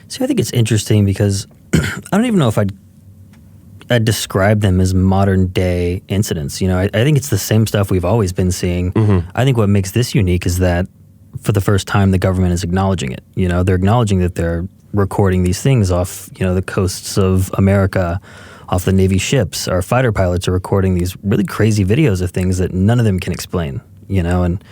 So I think it's interesting because I don't even know if I'd describe them as modern day incidents. I think it's the same stuff we've always been seeing. Mm-hmm. I think what makes this unique is that for the first time, the government is acknowledging it. They're acknowledging that they're recording these things off, the coasts of America, off the Navy ships. Our fighter pilots are recording these really crazy videos of things that none of them can explain, and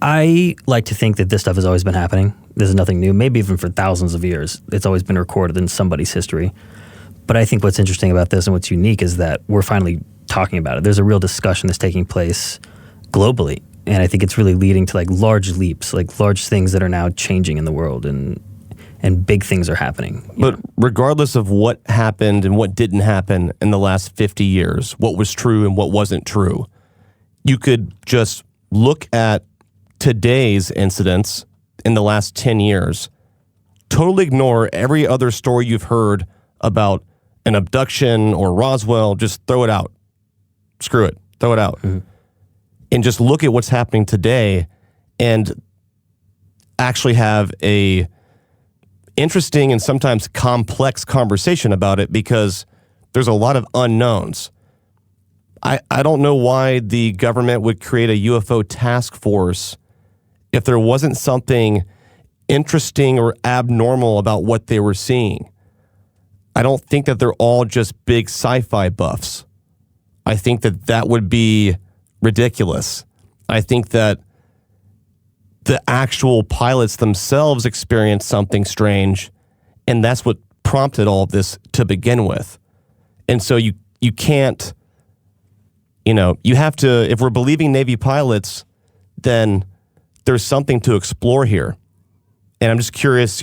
I like to think that this stuff has always been happening. This is nothing new, maybe even for thousands of years. It's always been recorded in somebody's history. But I think what's interesting about this and what's unique is that we're finally talking about it. There's a real discussion that's taking place globally. And I think it's really leading to like large leaps, like large things that are now changing in the world and big things are happening. But regardless of what happened and what didn't happen in the last 50 years, what was true and what wasn't true, you could just look at today's incidents in the last 10 years, totally ignore every other story you've heard about an abduction or Roswell, just throw it out. Screw it. Throw it out. Mm-hmm. And just look at what's happening today and actually have a interesting and sometimes complex conversation about it because there's a lot of unknowns. I don't know why the government would create a UFO task force if there wasn't something interesting or abnormal about what they were seeing. I don't think that they're all just big sci-fi buffs. I think that would be ridiculous. I think that the actual pilots themselves experienced something strange, and that's what prompted all of this to begin with. And so you can't, you have to, if we're believing Navy pilots, then there's something to explore here. And I'm just curious,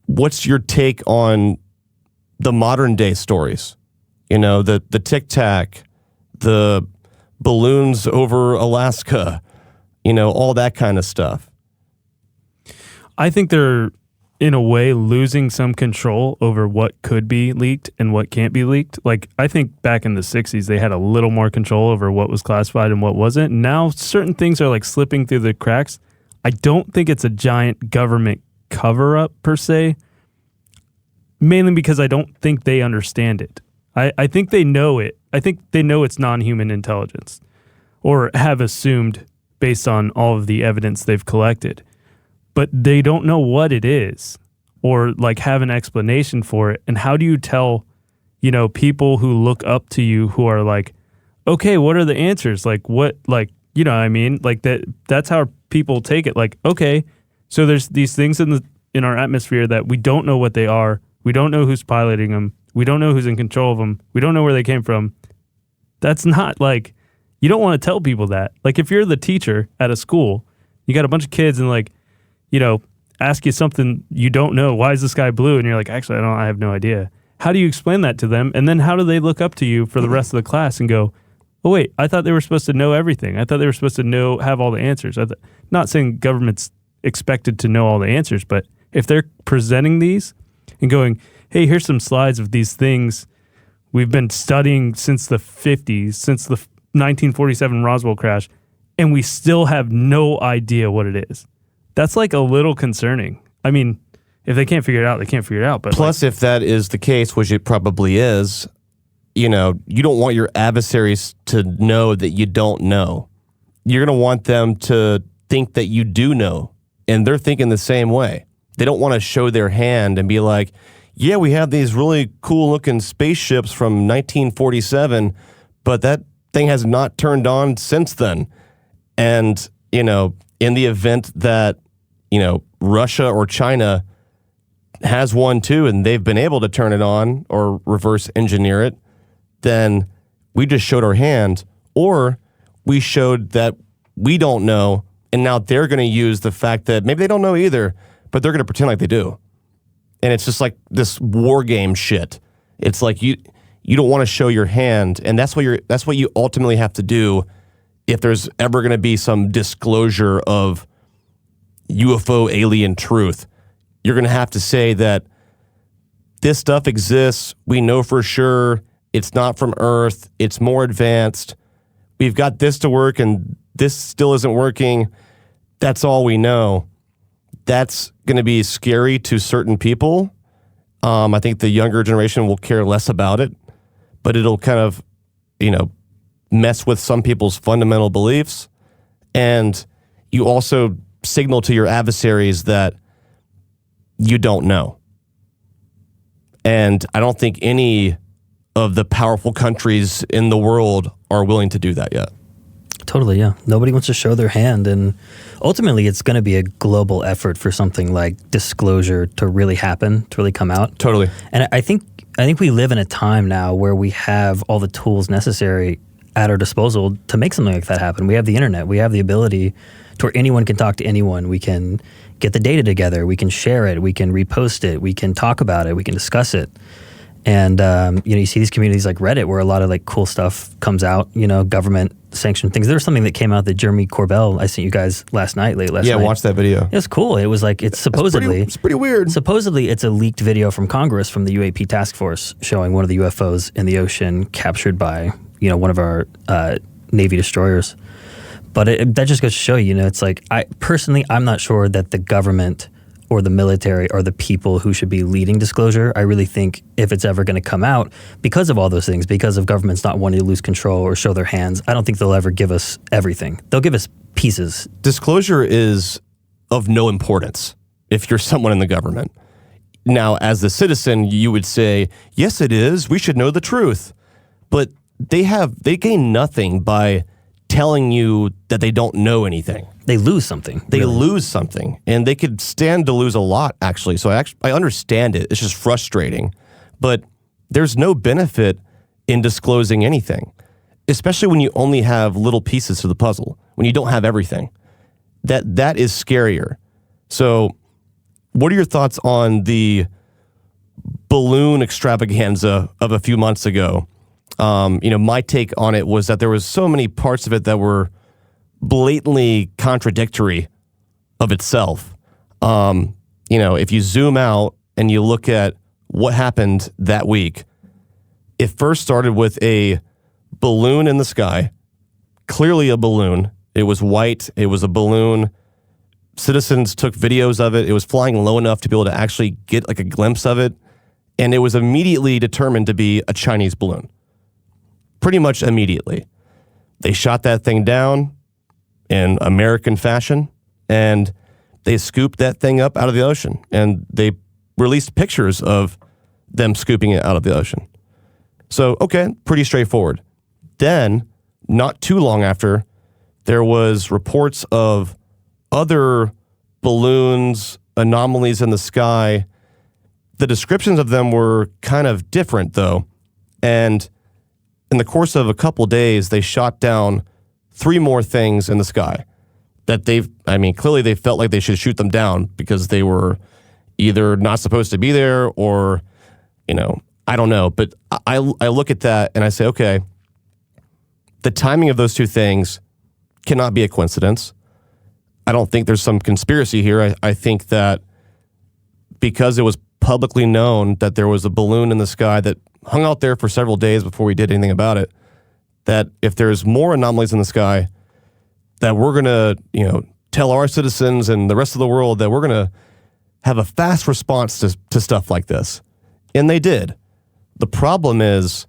what's your take on the modern day stories, the Tic Tac, the balloons over Alaska, all that kind of stuff. I think they're, in a way, losing some control over what could be leaked and what can't be leaked. Like, I think back in the 60s, they had a little more control over what was classified and what wasn't. Now, certain things are like slipping through the cracks. I don't think it's a giant government cover-up per se, mainly because I don't think they understand it. I think they know it. I think they know it's non-human intelligence, or have assumed based on all of the evidence they've collected. But they don't know what it is, or like have an explanation for it. And how do you tell, people who look up to you who are like, okay, what are the answers? Like what, like, what I mean? Like that's how people take it. Like, okay, so there's these things in our atmosphere that we don't know what they are. We don't know who's piloting them. We don't know who's in control of them. We don't know where they came from. That's not like, you don't want to tell people that. Like if you're the teacher at a school, you got a bunch of kids and like, ask you something you don't know. Why is the sky blue? And you're like, actually, I have no idea. How do you explain that to them? And then how do they look up to you for the rest of the class and go, oh, wait, I thought they were supposed to know everything. I thought they were supposed to have all the answers. Not saying government's expected to know all the answers, but if they're presenting these and going, hey, here's some slides of these things we've been studying since the 50s, since the 1947 Roswell crash, and we still have no idea what it is. That's like a little concerning. I mean, if they can't figure it out, they can't figure it out. But plus, if that is the case, which it probably is, you don't want your adversaries to know that you don't know. You're going to want them to think that you do know, and they're thinking the same way. They don't want to show their hand and be like, yeah, we have these really cool-looking spaceships from 1947, but that thing has not turned on since then. And, in the event that, Russia or China has one too, and they've been able to turn it on or reverse engineer it, then we just showed our hand, or we showed that we don't know, and now they're going to use the fact that maybe they don't know either, but they're going to pretend like they do. And it's just like this war game shit. It's like you don't want to show your hand, and that's what you ultimately have to do if there's ever going to be some disclosure of UFO alien truth. You're going to have to say that this stuff exists. We know for sure it's not from Earth. It's more advanced. We've got this to work, and this still isn't working. That's all we know. That's going to be scary to certain people. I think the younger generation will care less about it, but it'll kind of, mess with some people's fundamental beliefs. And you also signal to your adversaries that you don't know. And I don't think any of the powerful countries in the world are willing to do that yet. Totally, yeah. Nobody wants to show their hand, and ultimately it's going to be a global effort for something like disclosure to really happen, to really come out. Totally. And I think we live in a time now where we have all the tools necessary at our disposal to make something like that happen. We have the internet. We have the ability to where anyone can talk to anyone. We can get the data together. We can share it. We can repost it. We can talk about it. We can discuss it. And, you see these communities like Reddit where a lot of like cool stuff comes out, government sanctioned things. There was something that came out that Jeremy Corbell, I sent you guys last night. Yeah, I watched that video. It was cool. It was like, it's supposedly... It's pretty weird. Supposedly, it's a leaked video from Congress from the UAP task force showing one of the UFOs in the ocean captured by, one of our Navy destroyers. But that just goes to show you, it's like, I'm not sure that the government or the military are the people who should be leading disclosure. I really think if it's ever going to come out, because of all those things, because of governments not wanting to lose control or show their hands, I don't think they'll ever give us everything. They'll give us pieces. Disclosure is of no importance if you're someone in the government. Now, as the citizen, you would say, yes, it is. We should know the truth. But they gain nothing by telling you that they don't know anything. They lose something. They lose something, and they could stand to lose a lot, actually. So I understand it. It's just frustrating. But there's no benefit in disclosing anything, especially when you only have little pieces to the puzzle, when you don't have everything. That is scarier. So what are your thoughts on the balloon extravaganza of a few months ago, my take on it was that there was so many parts of it that were blatantly contradictory of itself. If you zoom out and you look at what happened that week, it first started with a balloon in the sky, clearly a balloon. It was white. It was a balloon. Citizens took videos of it. It was flying low enough to be able to actually get like a glimpse of it. And it was immediately determined to be a Chinese balloon. Pretty much immediately. They shot that thing down in American fashion, and they scooped that thing up out of the ocean. And they released pictures of them scooping it out of the ocean. So, okay, pretty straightforward. Then, not too long after, there was reports of other balloons, anomalies in the sky. The descriptions of them were kind of different, though. And in the course of a couple days, they shot down 3 more things in the sky that clearly they felt like they should shoot them down because they were either not supposed to be there or, I don't know. But I look at that and I say, okay, the timing of those 2 things cannot be a coincidence. I don't think there's some conspiracy here. I think that because it was publicly known that there was a balloon in the sky that hung out there for several days before we did anything about it, that if there's more anomalies in the sky, that we're going to, tell our citizens and the rest of the world that we're going to have a fast response to stuff like this. And they did. The problem is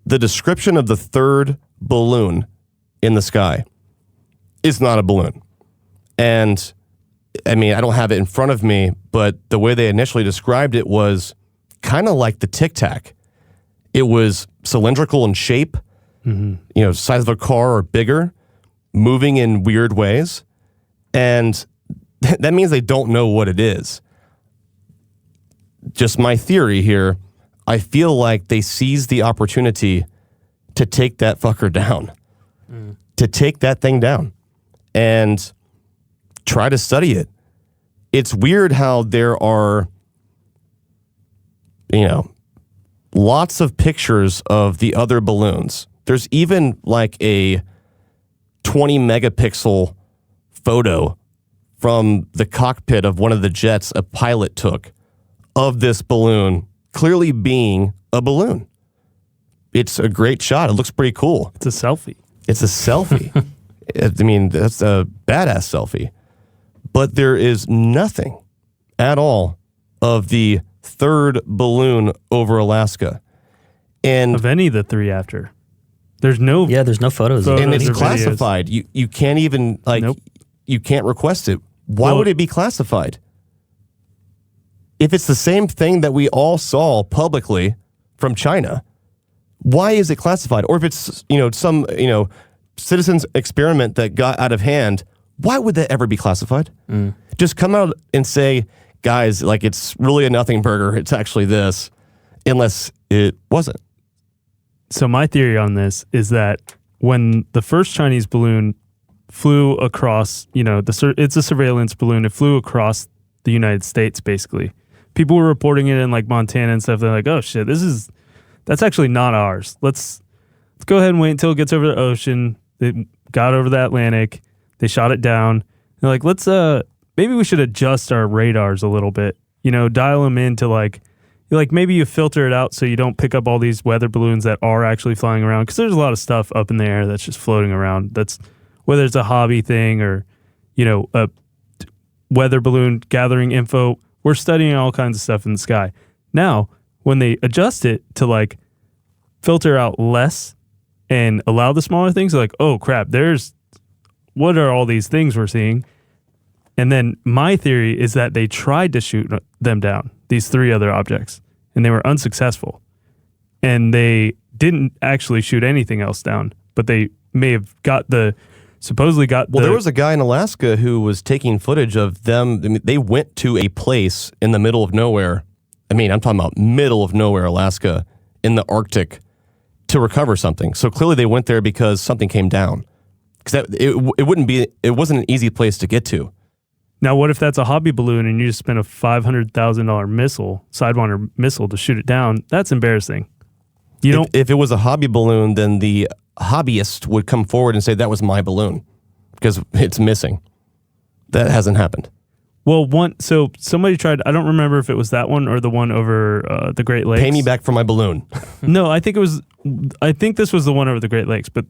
the description of the 3rd balloon in the sky is not a balloon. And I don't have it in front of me, but the way they initially described it was kind of like the Tic Tac. It was cylindrical in shape, size of a car or bigger, moving in weird ways. And that means they don't know what it is. Just my theory here, I feel like they seized the opportunity to take that fucker down, to take that thing down and try to study it. It's weird how there are, lots of pictures of the other balloons. There's even like a 20 megapixel photo from the cockpit of one of the jets a pilot took of this balloon clearly being a balloon. It's a great shot. It looks pretty cool. It's a selfie. It's a selfie. That's a badass selfie. But there is nothing at all of the 3rd balloon over Alaska. And of any of the 3 after. There's no... Yeah, there's no photos. And it's or classified. You can't even, Nope. You can't request it. Why would it be classified? If it's the same thing that we all saw publicly from China, why is it classified? Or if it's, some, citizens experiment that got out of hand, why would that ever be classified? Just come out and say, guys, it's really a nothing burger. It's actually this, unless it wasn't. So my theory on this is that when the first Chinese balloon flew across, it's a surveillance balloon. It flew across the United States, basically. People were reporting it in Montana and stuff. They're like, oh shit, that's actually not ours. Let's go ahead and wait until it gets over the ocean. It got over the Atlantic. They shot it down. They're like, maybe we should adjust our radars a little bit. Dial them into maybe you filter it out so you don't pick up all these weather balloons that are actually flying around. Because there's a lot of stuff up in the air that's just floating around. That's whether it's a hobby thing or, a weather balloon gathering info. We're studying all kinds of stuff in the sky. Now, when they adjust it to filter out less and allow the smaller things, they're like, oh crap, what are all these things we're seeing? And then my theory is that they tried to shoot them down, these 3 other objects, and they were unsuccessful. And they didn't actually shoot anything else down, but they may have supposedly got there was a guy in Alaska who was taking footage of them. They went to a place in the middle of nowhere. I'm talking about middle of nowhere, Alaska, in the Arctic to recover something. So clearly they went there because something came down. Because it wasn't an easy place to get to. Now, what if that's a hobby balloon and you just spent a $500,000 missile, Sidewinder missile, to shoot it down? That's embarrassing. You don't. If it was a hobby balloon, then the hobbyist would come forward and say that was my balloon because it's missing. That hasn't happened. Well, so somebody tried. I don't remember if it was that one or the one over the Great Lakes. Pay me back for my balloon. No, I think this was the one over the Great Lakes. But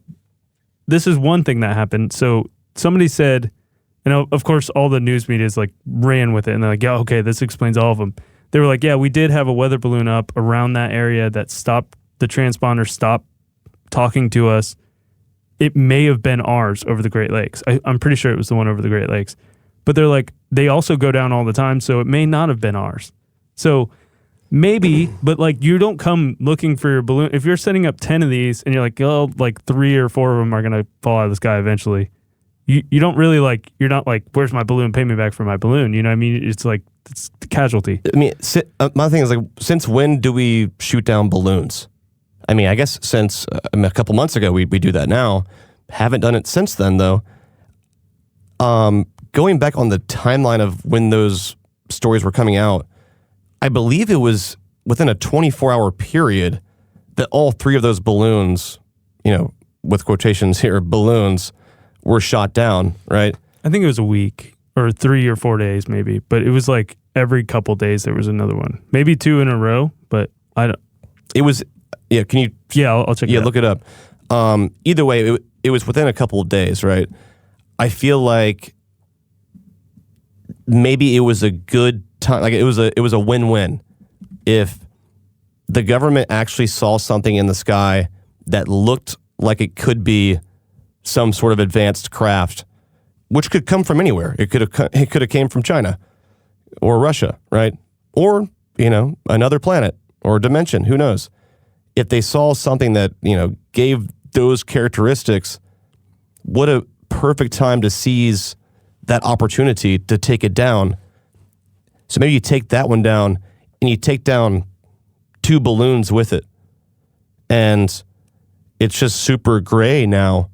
this is one thing that happened. So somebody said. And of course, all the news media is like ran with it. And they're like, yeah, okay, this explains all of them. They were like, yeah, we did have a weather balloon up around that area that stopped, the transponder stopped talking to us. It may have been ours over the Great Lakes. I'm pretty sure it was the one over the Great Lakes. But they're like, they also go down all the time, so it may not have been ours. So maybe, but like you don't come looking for your balloon. If you're setting up 10 of these and you're like, oh, like 3 or 4 of them are going to fall out of the sky eventually. You don't really like, you're not like, where's my balloon? Pay me back for my balloon. You know what I mean? It's like, it's the casualty. I mean, my thing is like, since when do we shoot down balloons? I mean, I guess since a couple months ago, we do that now. Haven't done it since then, though. Going back on the timeline of when those stories were coming out, I believe it was within a 24-hour period that all 3 of those balloons, with quotations here, balloons, were shot down, right? I think it was a week or 3 or 4 days maybe, but it was like every couple days there was another one. Maybe 2 in a row, but I don't. It was, yeah, can you? Yeah, I'll check it out. Yeah, look it up. Either way, it was within a couple of days, right? I feel like maybe it was a good time, like it was a win-win. If the government actually saw something in the sky that looked like it could be some sort of advanced craft, which could come from anywhere. It could have came from China or Russia, right? Or, another planet or dimension, who knows? If they saw something that, gave those characteristics, what a perfect time to seize that opportunity to take it down. So maybe you take that one down and you take down 2 balloons with it. And it's just super gray now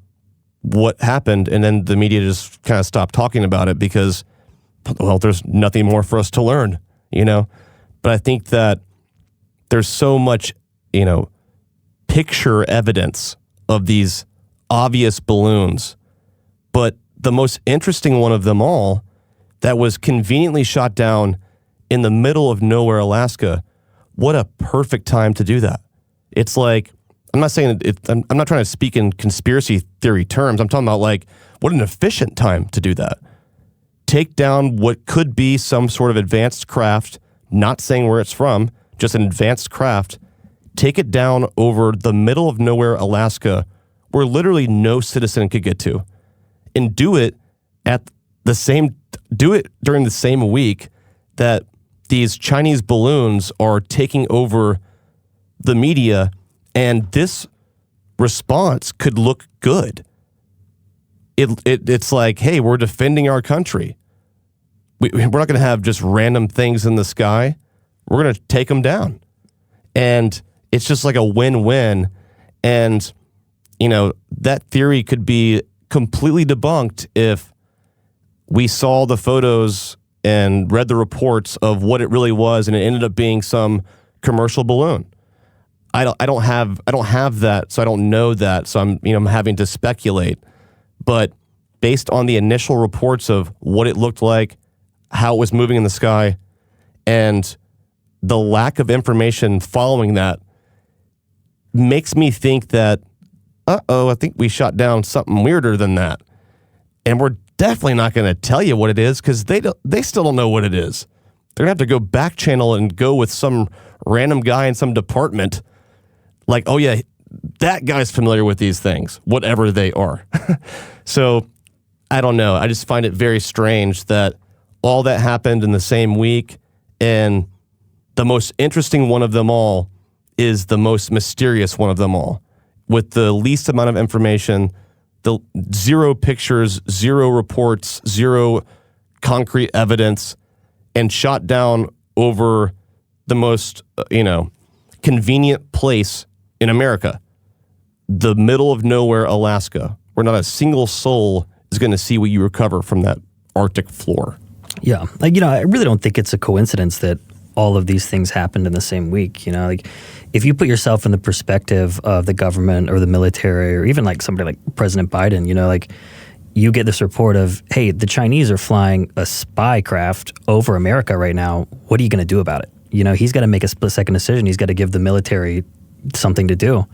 what happened, and then the media just kind of stopped talking about it because, well, there's nothing more for us to learn, But I think that there's so much, picture evidence of these obvious balloons. But the most interesting one of them all that was conveniently shot down in the middle of nowhere, Alaska, what a perfect time to do that. It's like, I'm not saying I'm not trying to speak in conspiracy theory terms. I'm talking about like what an efficient time to do that. Take down what could be some sort of advanced craft, not saying where it's from, just an advanced craft. Take it down over the middle of nowhere, Alaska, where literally no citizen could get to, and do it during the same week that these Chinese balloons are taking over the media. And this response could look good. It's like, hey, we're defending our country. We're not going to have just random things in the sky. We're going to take them down. And it's just like a win-win. And, that theory could be completely debunked if we saw the photos and read the reports of what it really was and it ended up being some commercial balloon. I don't have that, so I don't know that. So I'm having to speculate. But based on the initial reports of what it looked like, how it was moving in the sky, and the lack of information following that, makes me think that, I think we shot down something weirder than that. And we're definitely not going to tell you what it is because they still don't know what it is. They're going to have to go back channel and go with some random guy in some department. Like, oh yeah, that guy's familiar with these things, whatever they are. So, I don't know. I just find it very strange that all that happened in the same week, and the most interesting one of them all is the most mysterious one of them all, with the least amount of information, the 0 pictures, 0 reports, 0 concrete evidence, and shot down over the most, convenient place in America, the middle of nowhere, Alaska, where not a single soul is going to see what you recover from that Arctic floor. Yeah. Like, I really don't think it's a coincidence that all of these things happened in the same week. Like if you put yourself in the perspective of the government or the military or even like somebody like President Biden, like you get this report of, hey, the Chinese are flying a spy craft over America right now. What are you going to do about it? He's got to make a split-second decision. He's got to give the military something to do.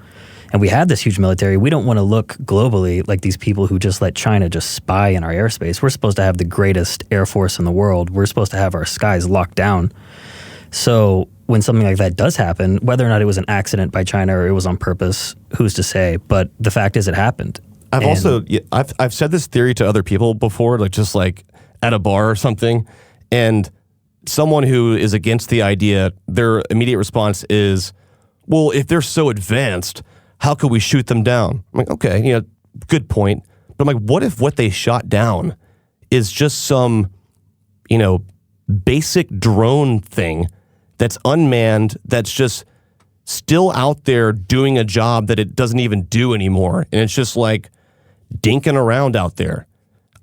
And we have this huge military. We don't want to look globally like these people who just let China just spy in our airspace. We're supposed to have the greatest air force in the world. We're supposed to have our skies locked down. So when something like that does happen, whether or not it was an accident by China or it was on purpose, who's to say? But the fact is it happened. I've said this theory to other people before, like just like at a bar or something, and someone who is against the idea, their immediate response is, well, if they're so advanced, how could we shoot them down? I'm like, okay, good point. But I'm like, what if what they shot down is just some, basic drone thing that's unmanned, that's just still out there doing a job that it doesn't even do anymore. And it's just like dinking around out there.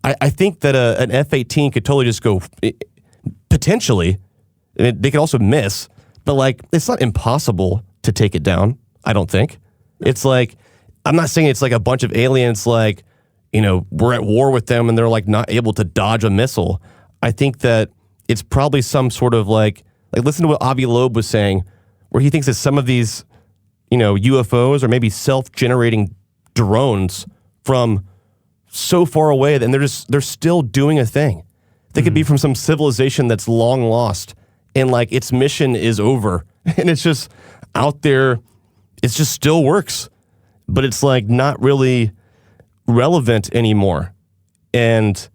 I think that an F-18 could totally just go, potentially, they could also miss, but like, it's not impossible to take it down, I don't think. It's like, I'm not saying it's like a bunch of aliens, like, we're at war with them and they're like not able to dodge a missile. I think that it's probably some sort of like listen to what Avi Loeb was saying, where he thinks that some of these, UFOs are maybe self-generating drones from so far away, and they're still doing a thing. They could be from some civilization that's long lost, and like its mission is over, and it's just out there. It just still works, but it's like not really relevant anymore. And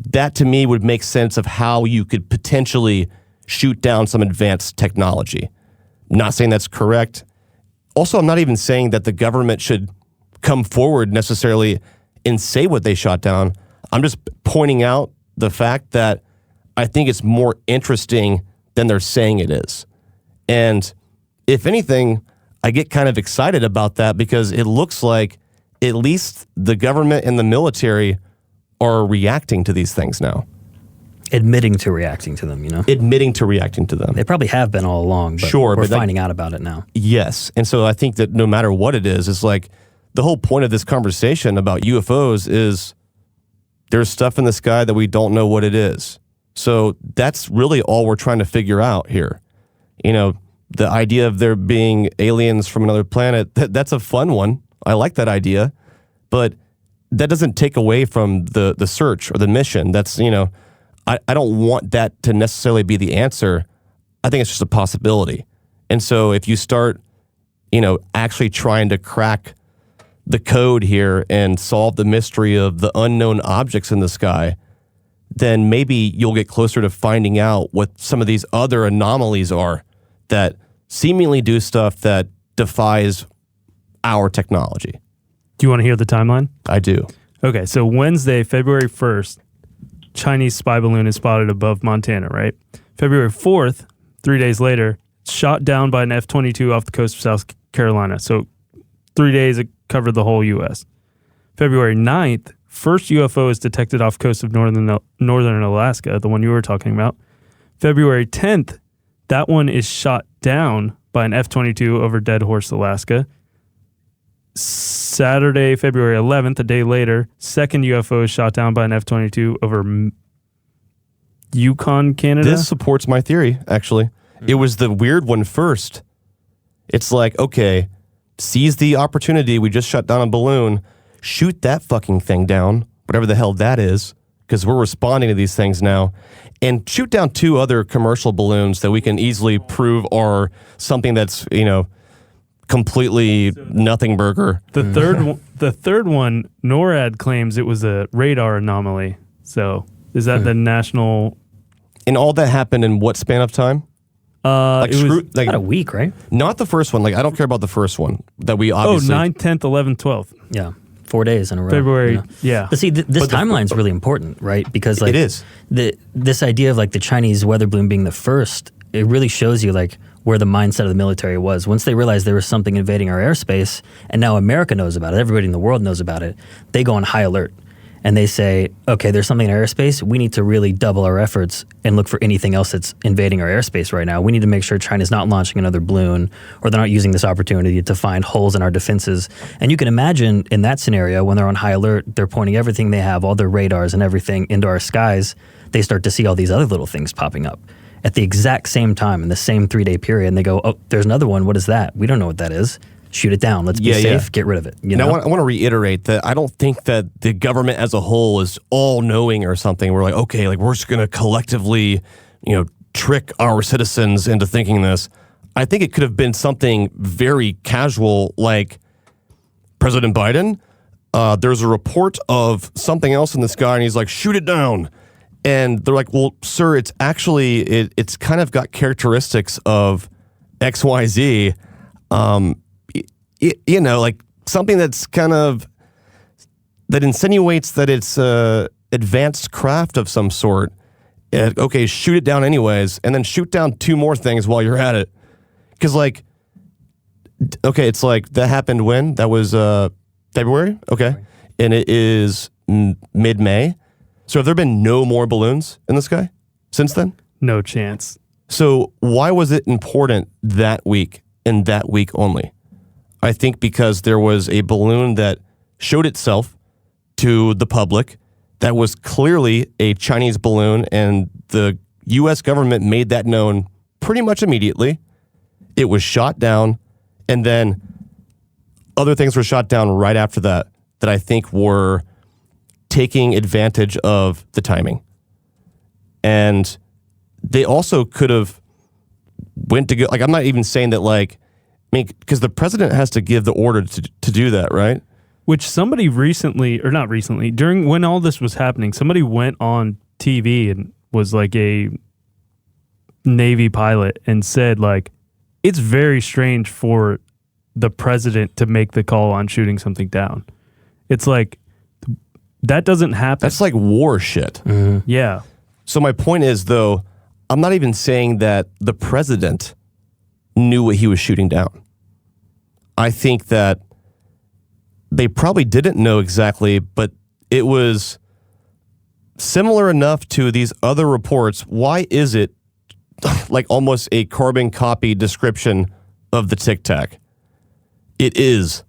that to me would make sense of how you could potentially shoot down some advanced technology. Not saying that's correct. Also, I'm not even saying that the government should come forward necessarily and say what they shot down. I'm just pointing out the fact that I think it's more interesting than they're saying it is. And if anything, I get kind of excited about that because it looks like at least the government and the military are reacting to these things now. Admitting to reacting to them, Admitting to reacting to them. They probably have been all along, but sure, we're finding out about it now. Yes. And so I think that no matter what it is, it's like the whole point of this conversation about UFOs is there's stuff in the sky that we don't know what it is. So that's really all we're trying to figure out here. The idea of there being aliens from another planet, that's a fun one. I like that idea. But that doesn't take away from the search or the mission. That's, I don't want that to necessarily be the answer. I think it's just a possibility. And so if you start, actually trying to crack the code here and solve the mystery of the unknown objects in the sky, then maybe you'll get closer to finding out what some of these other anomalies are that seemingly do stuff that defies our technology. Do you want to hear the timeline? I do. Okay, so Wednesday, February 1st, Chinese spy balloon is spotted above Montana, right? February 4th, 3 days later, shot down by an F-22 off the coast of South Carolina. So 3 days, it covered the whole U.S. February 9th, first UFO is detected off the coast of northern Alaska, the one you were talking about. February 10th, that one is shot down by an F-22 over Dead Horse, Alaska. Saturday, February 11th, a day later, second UFO is shot down by an F-22 over Yukon, Canada. This supports my theory, actually. It was the weird one first. It's like, okay, seize the opportunity. We just shut down a balloon. Shoot that fucking thing down, whatever the hell that is, because we're responding to these things now. And shoot down 2 other commercial balloons that we can easily prove are something that's, completely nothing burger. The third one, NORAD claims it was a radar anomaly. So is that the national? And all that happened in what span of time? It was About a week, right? Not the first one. Like, I don't care about the first one that we obviously. 9th, 10th, 11th, 12th. Yeah. 4 days in a row. February, yeah. But see, this timeline's really important, right? Because like it is. This idea of like the Chinese weather balloon being the first, it really shows you like where the mindset of the military was. Once they realized there was something invading our airspace, and now America knows about it, everybody in the world knows about it, they go on high alert. and they say, okay, there's something in our airspace. We need to really double our efforts and look for anything else that's invading our airspace right now. We need to make sure China's not launching another balloon, or they're not using this opportunity to find holes in our defenses. And you can imagine in that scenario, when they're on high alert, they're pointing everything they have, all their radars and everything into our skies. They start to see all these other little things popping up at the exact same time in the same 3-day period. And they go, oh, there's another one. What is that? We don't know what that is. Shoot it down. Let's be safe. Get rid of it. You know? I want to reiterate that I don't think that the government as a whole is all knowing or something. We're like, okay, like we're just going to collectively, trick our citizens into thinking this. I think it could have been something very casual, like President Biden. There's a report of something else in the sky, and he's like, shoot it down. And they're like, well, sir, it's actually, it's kind of got characteristics of XYZ. Like something that's kind of, that insinuates that it's advanced craft of some sort. Okay, shoot it down anyways, and then shoot down 2 more things while you're at it. Because it's like, that happened when? That was February? Okay. And it is mid-May. So have there been no more balloons in the sky since then? No chance. So why was it important that week and that week only? I think because there was a balloon that showed itself to the public that was clearly a Chinese balloon, and the U.S. government made that known pretty much immediately. It was shot down, and then other things were shot down right after that I think were taking advantage of the timing. And they also could have went to go, like, I'm not even saying that, like, because the president has to give the order to do that, right? Which somebody recently, or not recently, during when all this was happening, somebody went on TV and was like a Navy pilot and said, like, it's very strange for the president to make the call on shooting something down. It's like, that doesn't happen. That's like war shit. Mm-hmm. Yeah. So my point is, though, I'm not even saying that the president knew what he was shooting down. I think that they probably didn't know exactly, but it was similar enough to these other reports. Why is it like almost a carbon copy description of the Tic Tac? It is.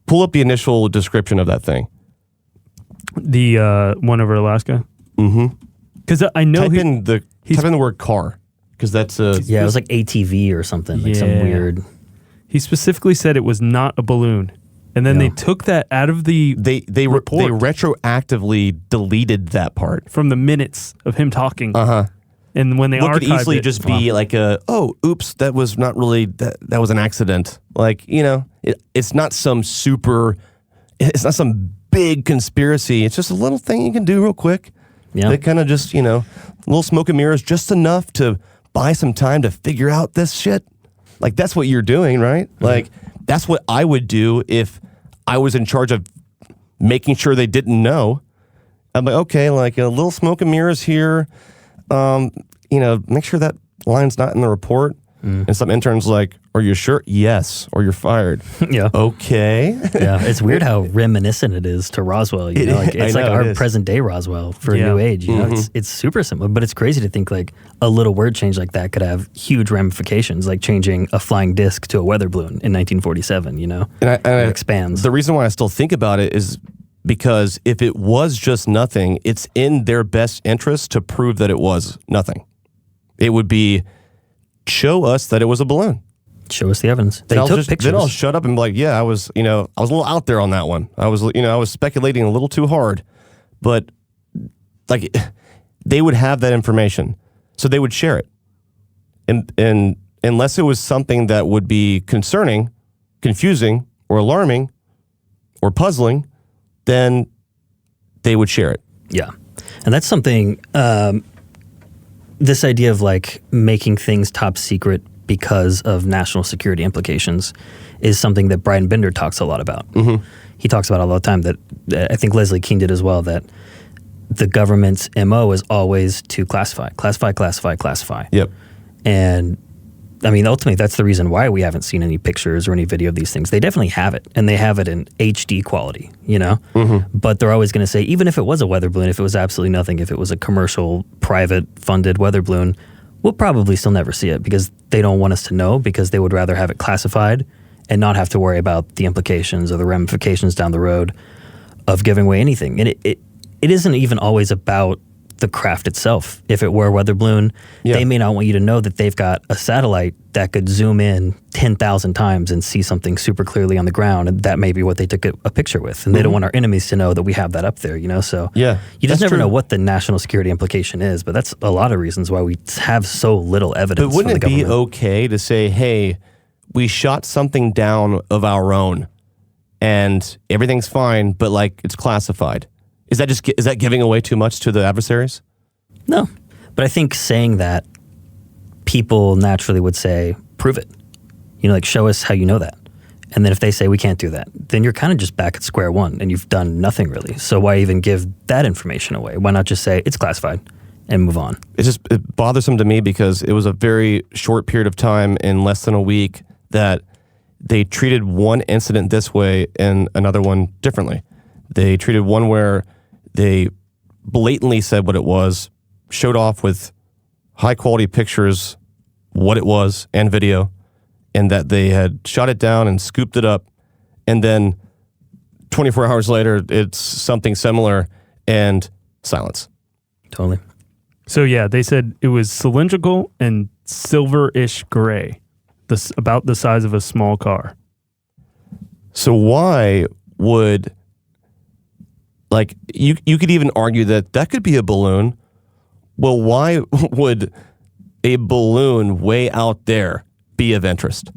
Pull up the initial description of that thing. The one over Alaska? Mm-hmm. Because I know type in the word car, because that's a... Yeah, it was like ATV or something, like some weird... He specifically said it was not a balloon. And then they took that out of the report. They retroactively deleted that part. From the minutes of him talking. Uh-huh. And when they what archived could easily it, just be like oops, that was not really, that was an accident. Like, it's not some big conspiracy. It's just a little thing you can do real quick. Yeah. They kind of just, little smoke and mirrors, just enough to buy some time to figure out this shit. Like, that's what you're doing, right? Mm-hmm. Like, that's what I would do if I was in charge of making sure they didn't know. I'm like, okay, like a little smoke and mirrors here. Make sure that line's not in the report. And some intern's like, are you sure? Yes, or you're fired. Yeah. Okay. Yeah, it's weird how reminiscent it is to Roswell. It's like our present day Roswell for a new age. It's super similar, but it's crazy to think like a little word change like that could have huge ramifications, like changing a flying disc to a weather balloon in 1947. And it expands. The reason why I still think about it is because if it was just nothing, it's in their best interest to prove that it was nothing. It would be, show us that it was a balloon. Show us the evidence. They took pictures. Then I'll shut up and be like, yeah, I was a little out there on that one. I was speculating a little too hard, but like they would have that information, so they would share it. And unless it was something that would be concerning, confusing, or alarming, or puzzling, then they would share it. Yeah, and that's something. This idea of like making things top secret because of national security implications is something that Brian Bender talks a lot about. Mm-hmm. He talks about it all the time, that I think Leslie Keane did as well, that the government's MO is always to classify. Yep. And I mean, ultimately, that's the reason why we haven't seen any pictures or any video of these things. They definitely have it, and they have it in HD quality, you know? But they're always going to say, even if it was a weather balloon, if it was absolutely nothing, if it was a commercial, private funded weather balloon, we'll probably still never see it because they don't want us to know, because they would rather have it classified and not have to worry about the implications or the ramifications down the road of giving away anything. And it isn't even always about the craft itself. If it were a weather balloon, they may not want you to know that they've got a satellite that could zoom in 10,000 times and see something super clearly on the ground, and that may be what they took a picture with. And they don't want our enemies to know that we have that up there, you know? So you just never know what the national security implication is, but that's a lot of reasons why we have so little evidence. But wouldn't from the it be government. okay to say, hey, we shot something down of our own and everything's fine, but like it's classified? Is that giving away too much to the adversaries? No, but I think saying that, people naturally would say, prove it. You know, like, show us how you know that. And then if they say we can't do that, then you're kind of just back at square one and you've done nothing really. So why even give that information away? Why not just say it's classified and move on? It's bothersome to me because it was a very short period of time, in less than a week, that they treated one incident this way and another one differently. They treated one where they blatantly said what it was, showed off with high quality pictures what it was and video, and that they had shot it down and scooped it up, and then 24 hours later it's something similar, and silence. Totally. So yeah, they said it was cylindrical and silver-ish gray, about the size of a small car. So why would, like, you could even argue that could be a balloon. Well, why would a balloon way out there be of interest?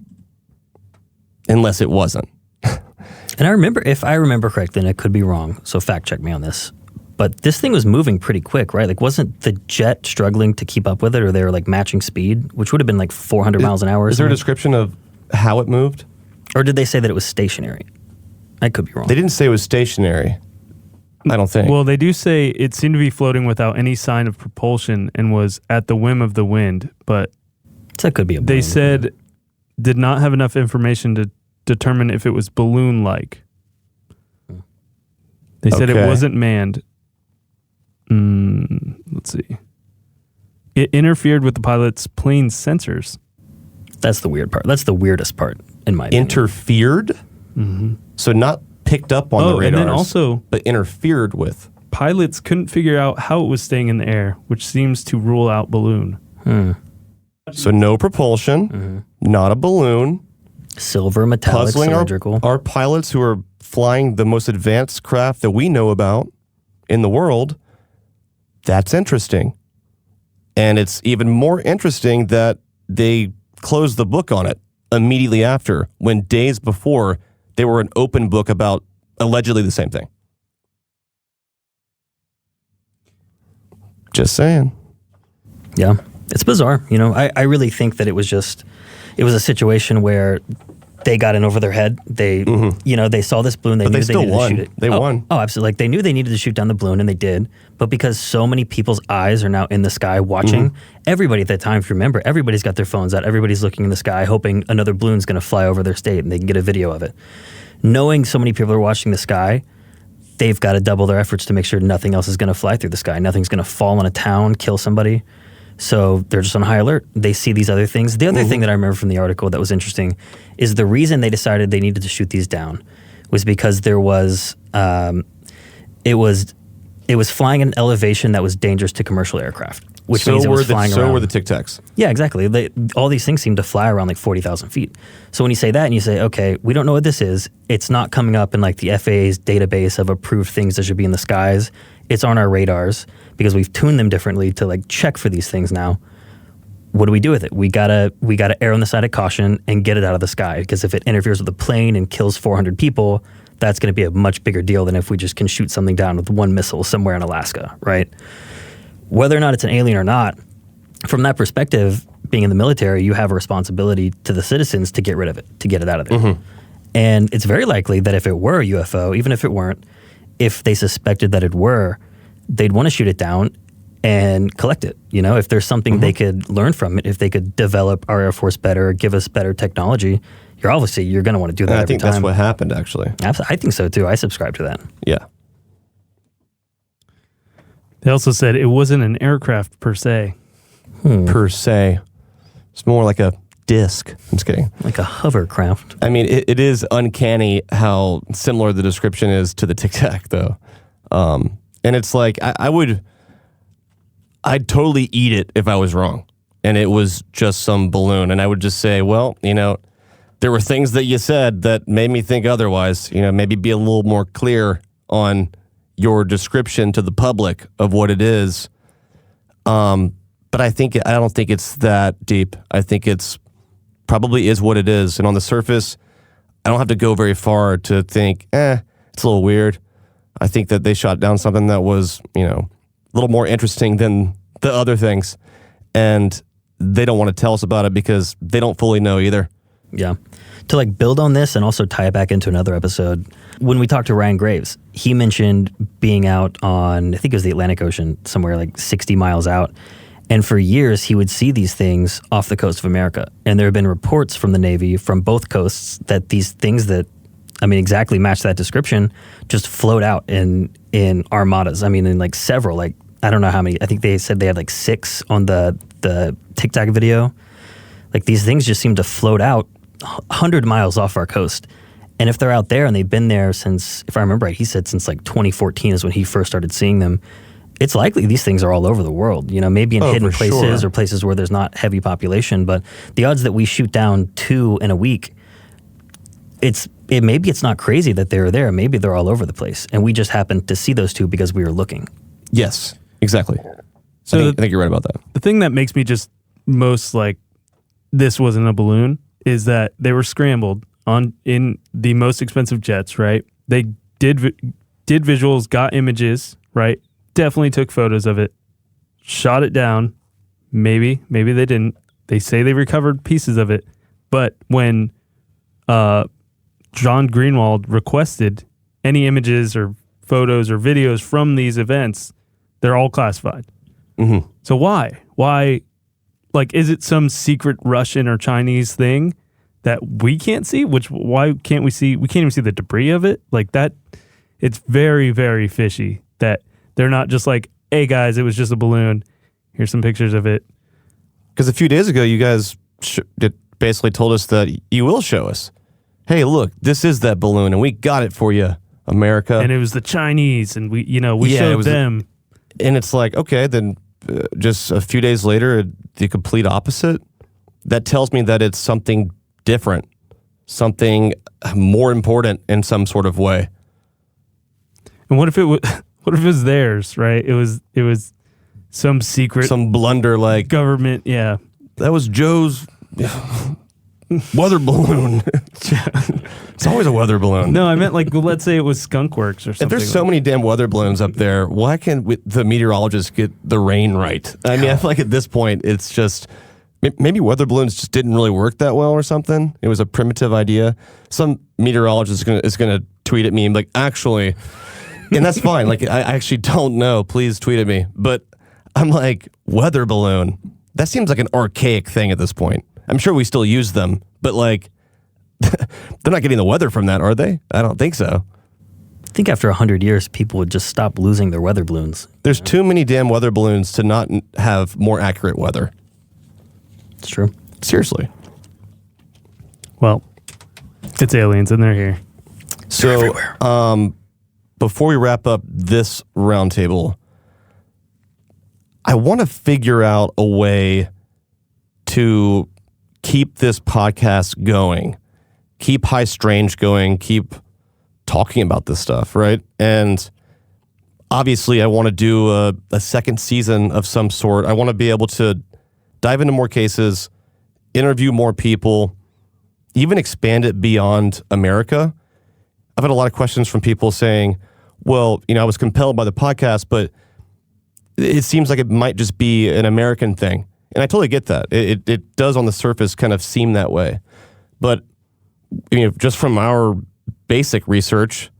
Unless it wasn't. And if I remember correctly, and I could be wrong, so fact check me on this, but this thing was moving pretty quick, right? Like, wasn't the jet struggling to keep up with it, or they were like matching speed, which would have been like 400 miles an hour? Is there a description of how it moved? Or did they say that it was stationary? I could be wrong. They didn't say it was stationary, I don't think. Well, they do say it seemed to be floating without any sign of propulsion and was at the whim of the wind, but So that could be a balloon. they said did not have enough information to determine if it was balloon-like. They said Okay. it wasn't manned. Let's see. It interfered with the pilot's plane sensors. That's the weird part. That's the weirdest part, in my opinion. Interfered? So not picked up on the radars, and then also but interfered with. pilots couldn't figure out how it was staying in the air, which seems to rule out balloon. So no propulsion, not a balloon. Silver, metallic, Puzzling cylindrical. our pilots who are flying the most advanced craft that we know about in the world. That's interesting. And it's even more interesting that they closed the book on it immediately after, when days before they were an open book about allegedly the same thing. Just saying. Yeah, it's bizarre. You know, I really think that it was a situation where they got in over their head. They, you know, they saw this balloon. They But knew they still needed won. to shoot it. They won. Oh, absolutely. Like, they knew they needed to shoot down the balloon, and they did. But because so many people's eyes are now in the sky watching, everybody at that time, if you remember, everybody's got their phones out. Everybody's looking in the sky, hoping another balloon's going to fly over their state and they can get a video of it. Knowing so many people are watching the sky, they've got to double their efforts to make sure nothing else is going to fly through the sky. Nothing's going to fall on a town, kill somebody. So they're just on high alert. They see these other things. The other thing that I remember from the article that was interesting is the reason they decided they needed to shoot these down was because there was it was flying at an elevation that was dangerous to commercial aircraft, which means it was flying around. So were the Tic Tacs. Yeah, exactly. All these things seem to fly around like 40,000 feet. So when you say that and you say, okay, we don't know what this is, it's not coming up in like the FAA's database of approved things that should be in the skies. It's on our radars because we've tuned them differently to like check for these things now. What do we do with it? We gotta err on the side of caution and get it out of the sky, because if it interferes with the plane and kills 400 people, that's going to be a much bigger deal than if we just can shoot something down with one missile somewhere in Alaska, right? Whether or not it's an alien or not, from that perspective, being in the military, you have a responsibility to the citizens to get rid of it, to get it out of there. And it's very likely that if it were a UFO, even if it weren't, if they suspected that it were, they'd want to shoot it down and collect it. You know, if there's something they could learn from it, if they could develop our Air Force better, give us better technology, you're going to want to do that And I every think time. that's what happened, actually. I think so too. I subscribe to that. Yeah. They also said it wasn't an aircraft per se. Per se. It's more like a disc. I'm just kidding. Like a hovercraft. I mean, it is uncanny how similar the description is to the Tic Tac, though. And it's like, I'd totally eat it if I was wrong and it was just some balloon. And I would just say, well, you know, there were things that you said that made me think otherwise. You know, maybe be a little more clear on your description to the public of what it is. But I don't think it's that deep. I think it's probably is what it is. And on the surface, I don't have to go very far to think, it's a little weird. I think that they shot down something that was, you know, a little more interesting than the other things. And they don't want to tell us about it because they don't fully know either. Yeah. To like build on this and also tie it back into another episode, when we talked to Ryan Graves, he mentioned being out on, I think it was the Atlantic Ocean, somewhere like 60 miles out. And for years, he would see these things off the coast of America. And there have been reports from the Navy from both coasts that these things that, I mean, exactly match that description, just float out in armadas. I mean, in like several, like, I don't know how many. I think they said they had like 6 on the Tic Tac video. Like these things just seem to float out 100 miles off our coast. And if they're out there and they've been there since, if I remember right, he said since like 2014 is when he first started seeing them. It's likely these things are all over the world, you know, maybe in hidden places or places where there's not heavy population. But the odds that we shoot down 2 in a week, maybe it's not crazy that they're there. Maybe they're all over the place. And we just happened to see those 2 because we were looking. Yes, exactly. So I think you're right about that. The thing that makes me just most like this wasn't a balloon is that they were scrambled in the most expensive jets, right? They did visuals, got images, right? Definitely took photos of it, shot it down. Maybe they didn't. They say they recovered pieces of it. But when John Greenwald requested any images or photos or videos from these events, they're all classified. Mm-hmm. So why? Why? Like, is it some secret Russian or Chinese thing that we can't see? Why can't we see? We can't even see the debris of it. Like that, it's very, very fishy that they're not just like, hey guys, it was just a balloon. Here's some pictures of it. Because a few days ago, you guys basically told us that you will show us. Hey, look, this is that balloon, and we got it for you, America. And it was the Chinese, and we showed them. And it's like, okay, then just a few days later, the complete opposite. That tells me that it's something different, something more important in some sort of way. And what if it was? What if it was theirs? Right? It was some secret, some blunder like government. Yeah, that was Joe's weather balloon. It's always a weather balloon. No, I meant like, let's say it was Skunk Works or something. If there's so many damn weather balloons up there, why can't the meteorologists get the rain right? I mean, I feel like at this point, it's just maybe weather balloons just didn't really work that well or something. It was a primitive idea. Some meteorologist is gonna tweet at me and be like, actually, and that's fine. Like, I actually don't know. Please tweet at me. But I'm like, weather balloon. That seems like an archaic thing at this point. I'm sure we still use them, but like, they're not getting the weather from that, are they? I don't think so. I think after 100 years, people would just stop losing their weather balloons. There's too many damn weather balloons to not have more accurate weather. It's true. Seriously. Well, it's aliens and they're here. So, before we wrap up this roundtable, I want to figure out a way to keep this podcast going, keep High Strange going, keep talking about this stuff, right? And obviously, I want to do a second season of some sort. I want to be able to dive into more cases, interview more people, even expand it beyond America. I've had a lot of questions from people saying, well, I was compelled by the podcast, but it seems like it might just be an American thing. And I totally get that. It does on the surface kind of seem that way. But just from our basic research,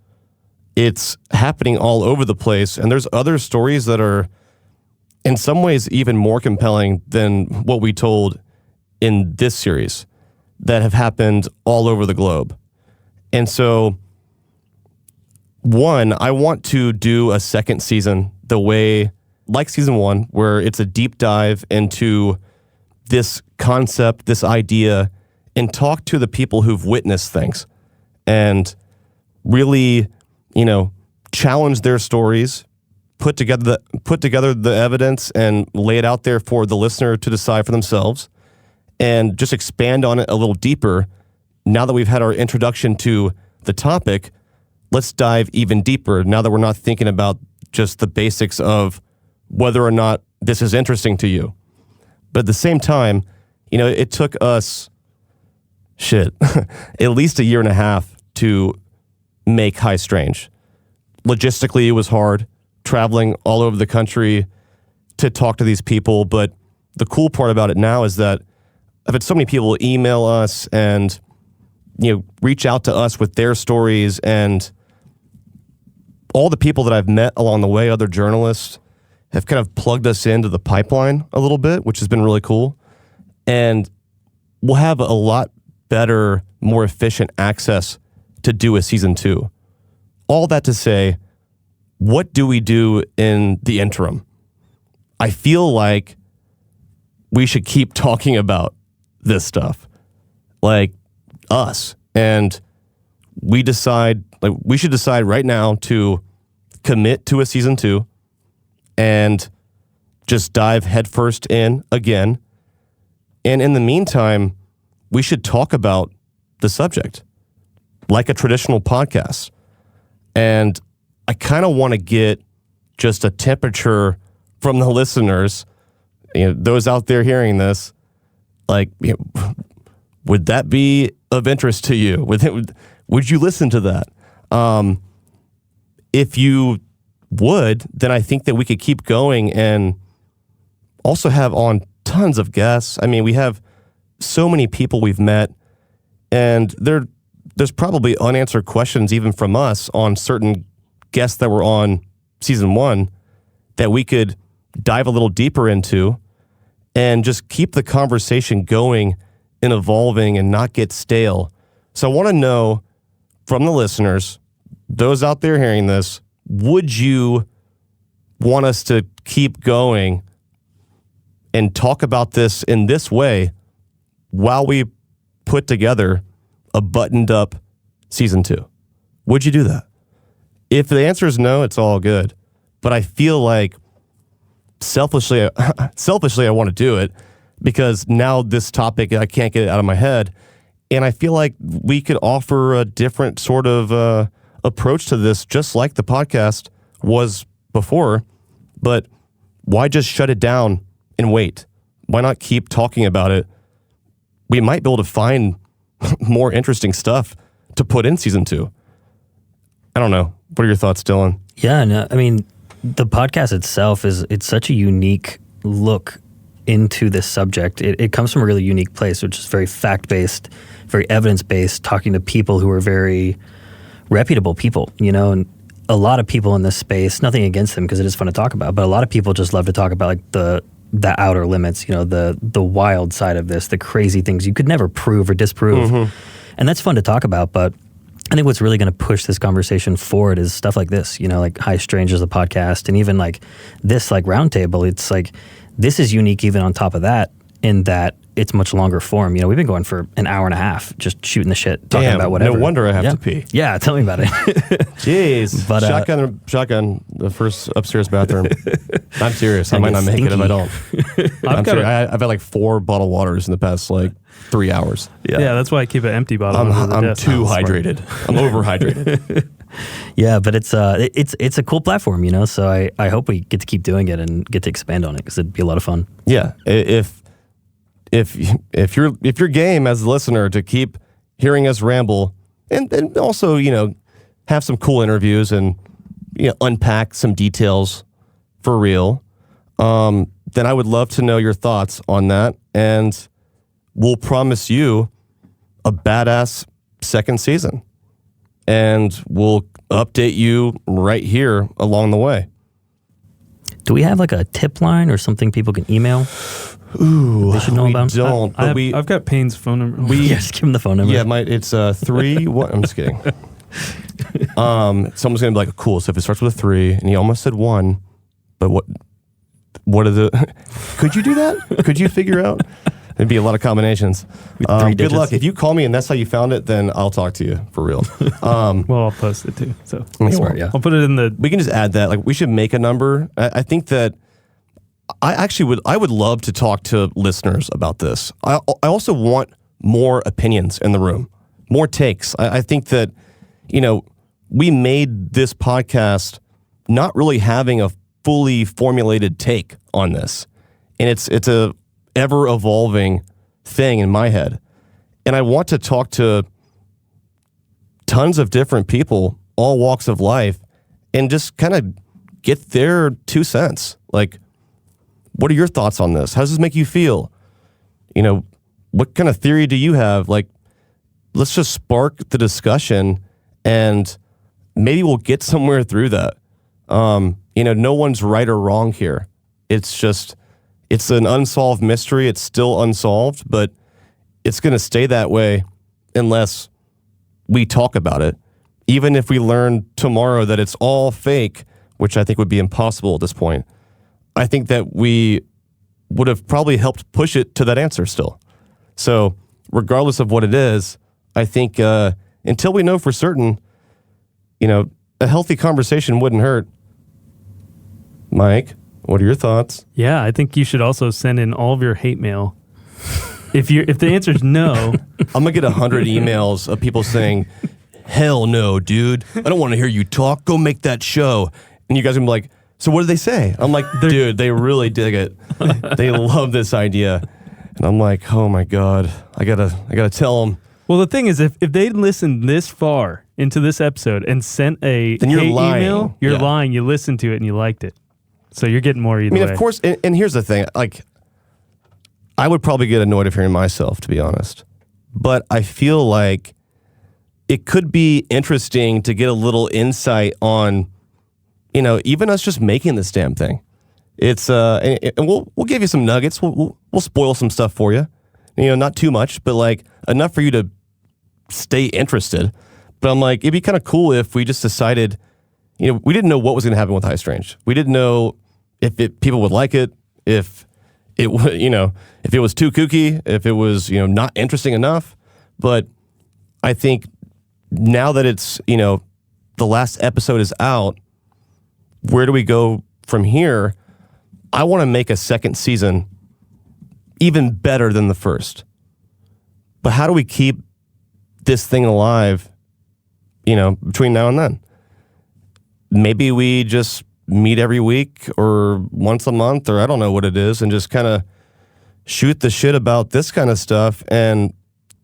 it's happening all over the place. And there's other stories that are in some ways even more compelling than what we told in this series that have happened all over the globe. And so, one, I want to do a second season the way, like season 1, where it's a deep dive into this concept, this idea, and talk to the people who've witnessed things and really, challenge their stories, put together the evidence and lay it out there for the listener to decide for themselves, and just expand on it a little deeper. Now that we've had our introduction to the topic, let's dive even deeper now that we're not thinking about just the basics of whether or not this is interesting to you. But at the same time, it took us, at least a year and a half to make High Strange. Logistically, it was hard, traveling all over the country to talk to these people. But the cool part about it now is that I've had so many people email us and reach out to us with their stories, and all the people that I've met along the way, other journalists, have kind of plugged us into the pipeline a little bit, which has been really cool. And we'll have a lot better, more efficient access to do a season 2. All that to say, what do we do in the interim? I feel like we should keep talking about this stuff, like us. And we should decide right now to commit to a season 2 and just dive headfirst in again. And in the meantime, we should talk about the subject like a traditional podcast. And I kind of want to get just a temperature from the listeners, those out there hearing this, would that be of interest to you? Would you listen to that? If you would, then I think that we could keep going and also have on tons of guests. I mean, we have so many people we've met, and there's probably unanswered questions even from us on certain guests that were on season 1 that we could dive a little deeper into and just keep the conversation going and evolving and not get stale. So I want to know from the listeners, those out there hearing this, would you want us to keep going and talk about this in this way while we put together a buttoned up season 2? Would you do that? If the answer is no, it's all good. But I feel like selfishly, I want to do it because now this topic, I can't get it out of my head. And I feel like we could offer a different sort of approach to this, just like the podcast was before. But why just shut it down and wait? Why not keep talking about it? We might be able to find more interesting stuff to put in season 2. I don't know. What are your thoughts, Dylan? Yeah, no, I mean, the podcast itself it's such a unique look into this subject. It comes from a really unique place, which is very fact-based, very evidence-based, talking to people who are very reputable people, and a lot of people in this space, nothing against them because it is fun to talk about, but a lot of people just love to talk about like the outer limits, the wild side of this, the crazy things you could never prove or disprove. Mm-hmm. And that's fun to talk about, but I think what's really going to push this conversation forward is stuff like this, like High Strange is a podcast, and even like this, like Roundtable, it's like, this is unique even on top of that, in that it's much longer form. We've been going for an hour and a half, just shooting the shit, talking about whatever. No wonder I have to pee. Yeah, tell me about it. Jeez. But, shotgun, the first upstairs bathroom. I'm serious. I might not make it if I don't. I've had like 4 bottled waters in the past 3 hours. Yeah, that's why I keep an empty bottle. I'm too hydrated. I'm overhydrated. Yeah, but it's a cool platform, so I hope we get to keep doing it and get to expand on it because it'd be a lot of fun. Yeah, if you're game as a listener to keep hearing us ramble and also have some cool interviews and unpack some details for real, then I would love to know your thoughts on that, and we'll promise you a badass second season. And we'll update you right here along the way. Do we have like a tip line or something people can email? Ooh, They should know we about? don't. But I've got Payne's phone number. Just give them the phone number. Yeah, it's 3. What? I'm just kidding. Someone's gonna be like, cool. So if it starts with a 3, and he almost said 1, but what are the? Could you do that? Could you figure out? It'd be a lot of combinations. Good luck. If you call me and that's how you found it, then I'll talk to you for real. Well, I'll post it too. So Smart, yeah. I'll put it in the. We can just add that. Like, we should make a number. I think that I would love to talk to listeners about this. I also want more opinions in the room, more takes. I think that, we made this podcast not really having a fully formulated take on this. And it's a ever evolving thing in my head. And I want to talk to tons of different people, all walks of life, and just kind of get their 2 cents. Like, what are your thoughts on this? How does this make you feel? What kind of theory do you have? Like, let's just spark the discussion and maybe we'll get somewhere through that. No one's right or wrong here. It's an unsolved mystery. It's still unsolved, but it's going to stay that way unless we talk about it. Even if we learn tomorrow that it's all fake, which I think would be impossible at this point, I think that we would have probably helped push it to that answer still. So regardless of what it is, I think until we know for certain, a healthy conversation wouldn't hurt. Mike, what are your thoughts? Yeah, I think you should also send in all of your hate mail. If the answer is no, I'm gonna get 100 emails of people saying, "Hell no, dude! I don't want to hear you talk. Go make that show." And you guys are gonna be like, "So what did they say?" I'm like, "Dude, they really dig it. They love this idea." And I'm like, "Oh my god, I gotta tell them." well, the thing is, if they listened this far into this episode and sent a Then you're hate lying. email, you're Yeah. lying. You listened to it and you liked it, so you're getting more either I mean, way. of course, and here's the thing, like, I would probably get annoyed of hearing myself, to be honest. But I feel like it could be interesting to get a little insight on, even us just making this damn thing. It's and we'll give you some nuggets. We'll spoil some stuff for you. Not too much, but like enough for you to stay interested. But I'm like, it'd be kind of cool if we just decided, we didn't know what was going to happen with High Strange. We didn't know if people would like it, if it if it was too kooky, if it was, not interesting enough. But I think now that it's, the last episode is out, where do we go from here? I want to make a second season even better than the first. But how do we keep this thing alive, between now and then? Maybe we just meet every week or once a month, or I don't know what it is, and just kind of shoot the shit about this kind of stuff and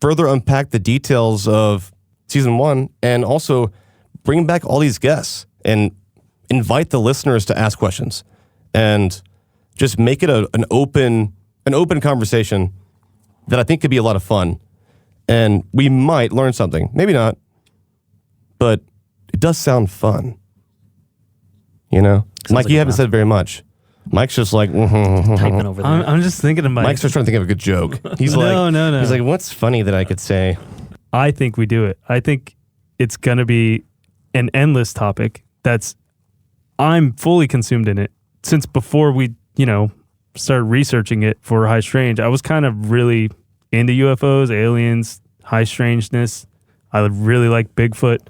further unpack the details of season 1, and also bring back all these guests and invite the listeners to ask questions and just make it an open conversation that I think could be a lot of fun. And we might learn something. Maybe not. But it does sound fun. Mike, like you a haven't laugh. said very much. Mike's just like, Typing over there. I'm just thinking about. Mike's just trying to think of a good joke. He's No. He's like, what's funny that I could say? I think we do it. I think it's going to be an endless topic I'm fully consumed in it. Since before we, started researching it for High Strange, I was kind of really into UFOs, aliens, high strangeness. I really like Bigfoot.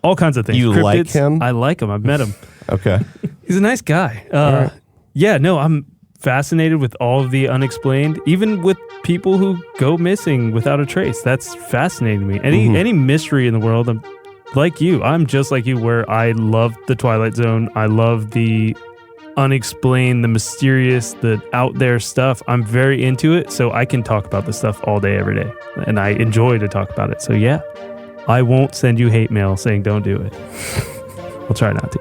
All kinds of things. You like him? I like him. I've met him. Okay. He's a nice guy. right. Yeah, no, I'm fascinated with all of the unexplained, even with people who go missing without a trace. That's fascinating to me. Any mystery in the world, I'm like you. I'm just like you, where I love the Twilight Zone. I love the unexplained, the mysterious, the out there stuff. I'm very into it, so I can talk about this stuff all day, every day. And I enjoy to talk about it. So yeah, I won't send you hate mail saying don't do it. We'll try not to.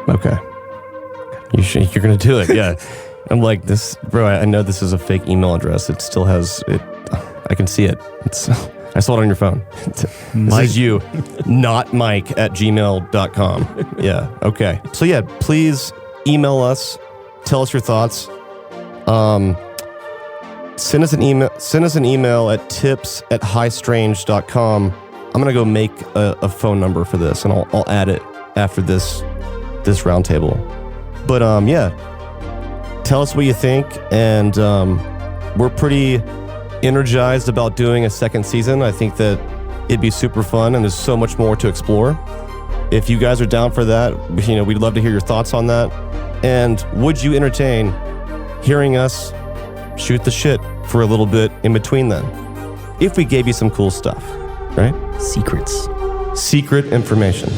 Okay. You're going to do it. Yeah. I'm like, this, bro, I know this is a fake email address. It still has it. I can see it. I saw it on your phone. This is you, not Mike at gmail.com. Yeah. Okay. So yeah, please email us, tell us your thoughts. Send us an email at tips@highstrange.com. I'm going to go make a phone number for this, and I'll add it after this roundtable. But yeah, tell us what you think, and we're pretty energized about doing a second season. I think that it'd be super fun, and there's so much more to explore. If you guys are down for that, we'd love to hear your thoughts on that. And would you entertain hearing us shoot the shit for a little bit in between then? If we gave you some cool stuff, right? Secrets. Secret information.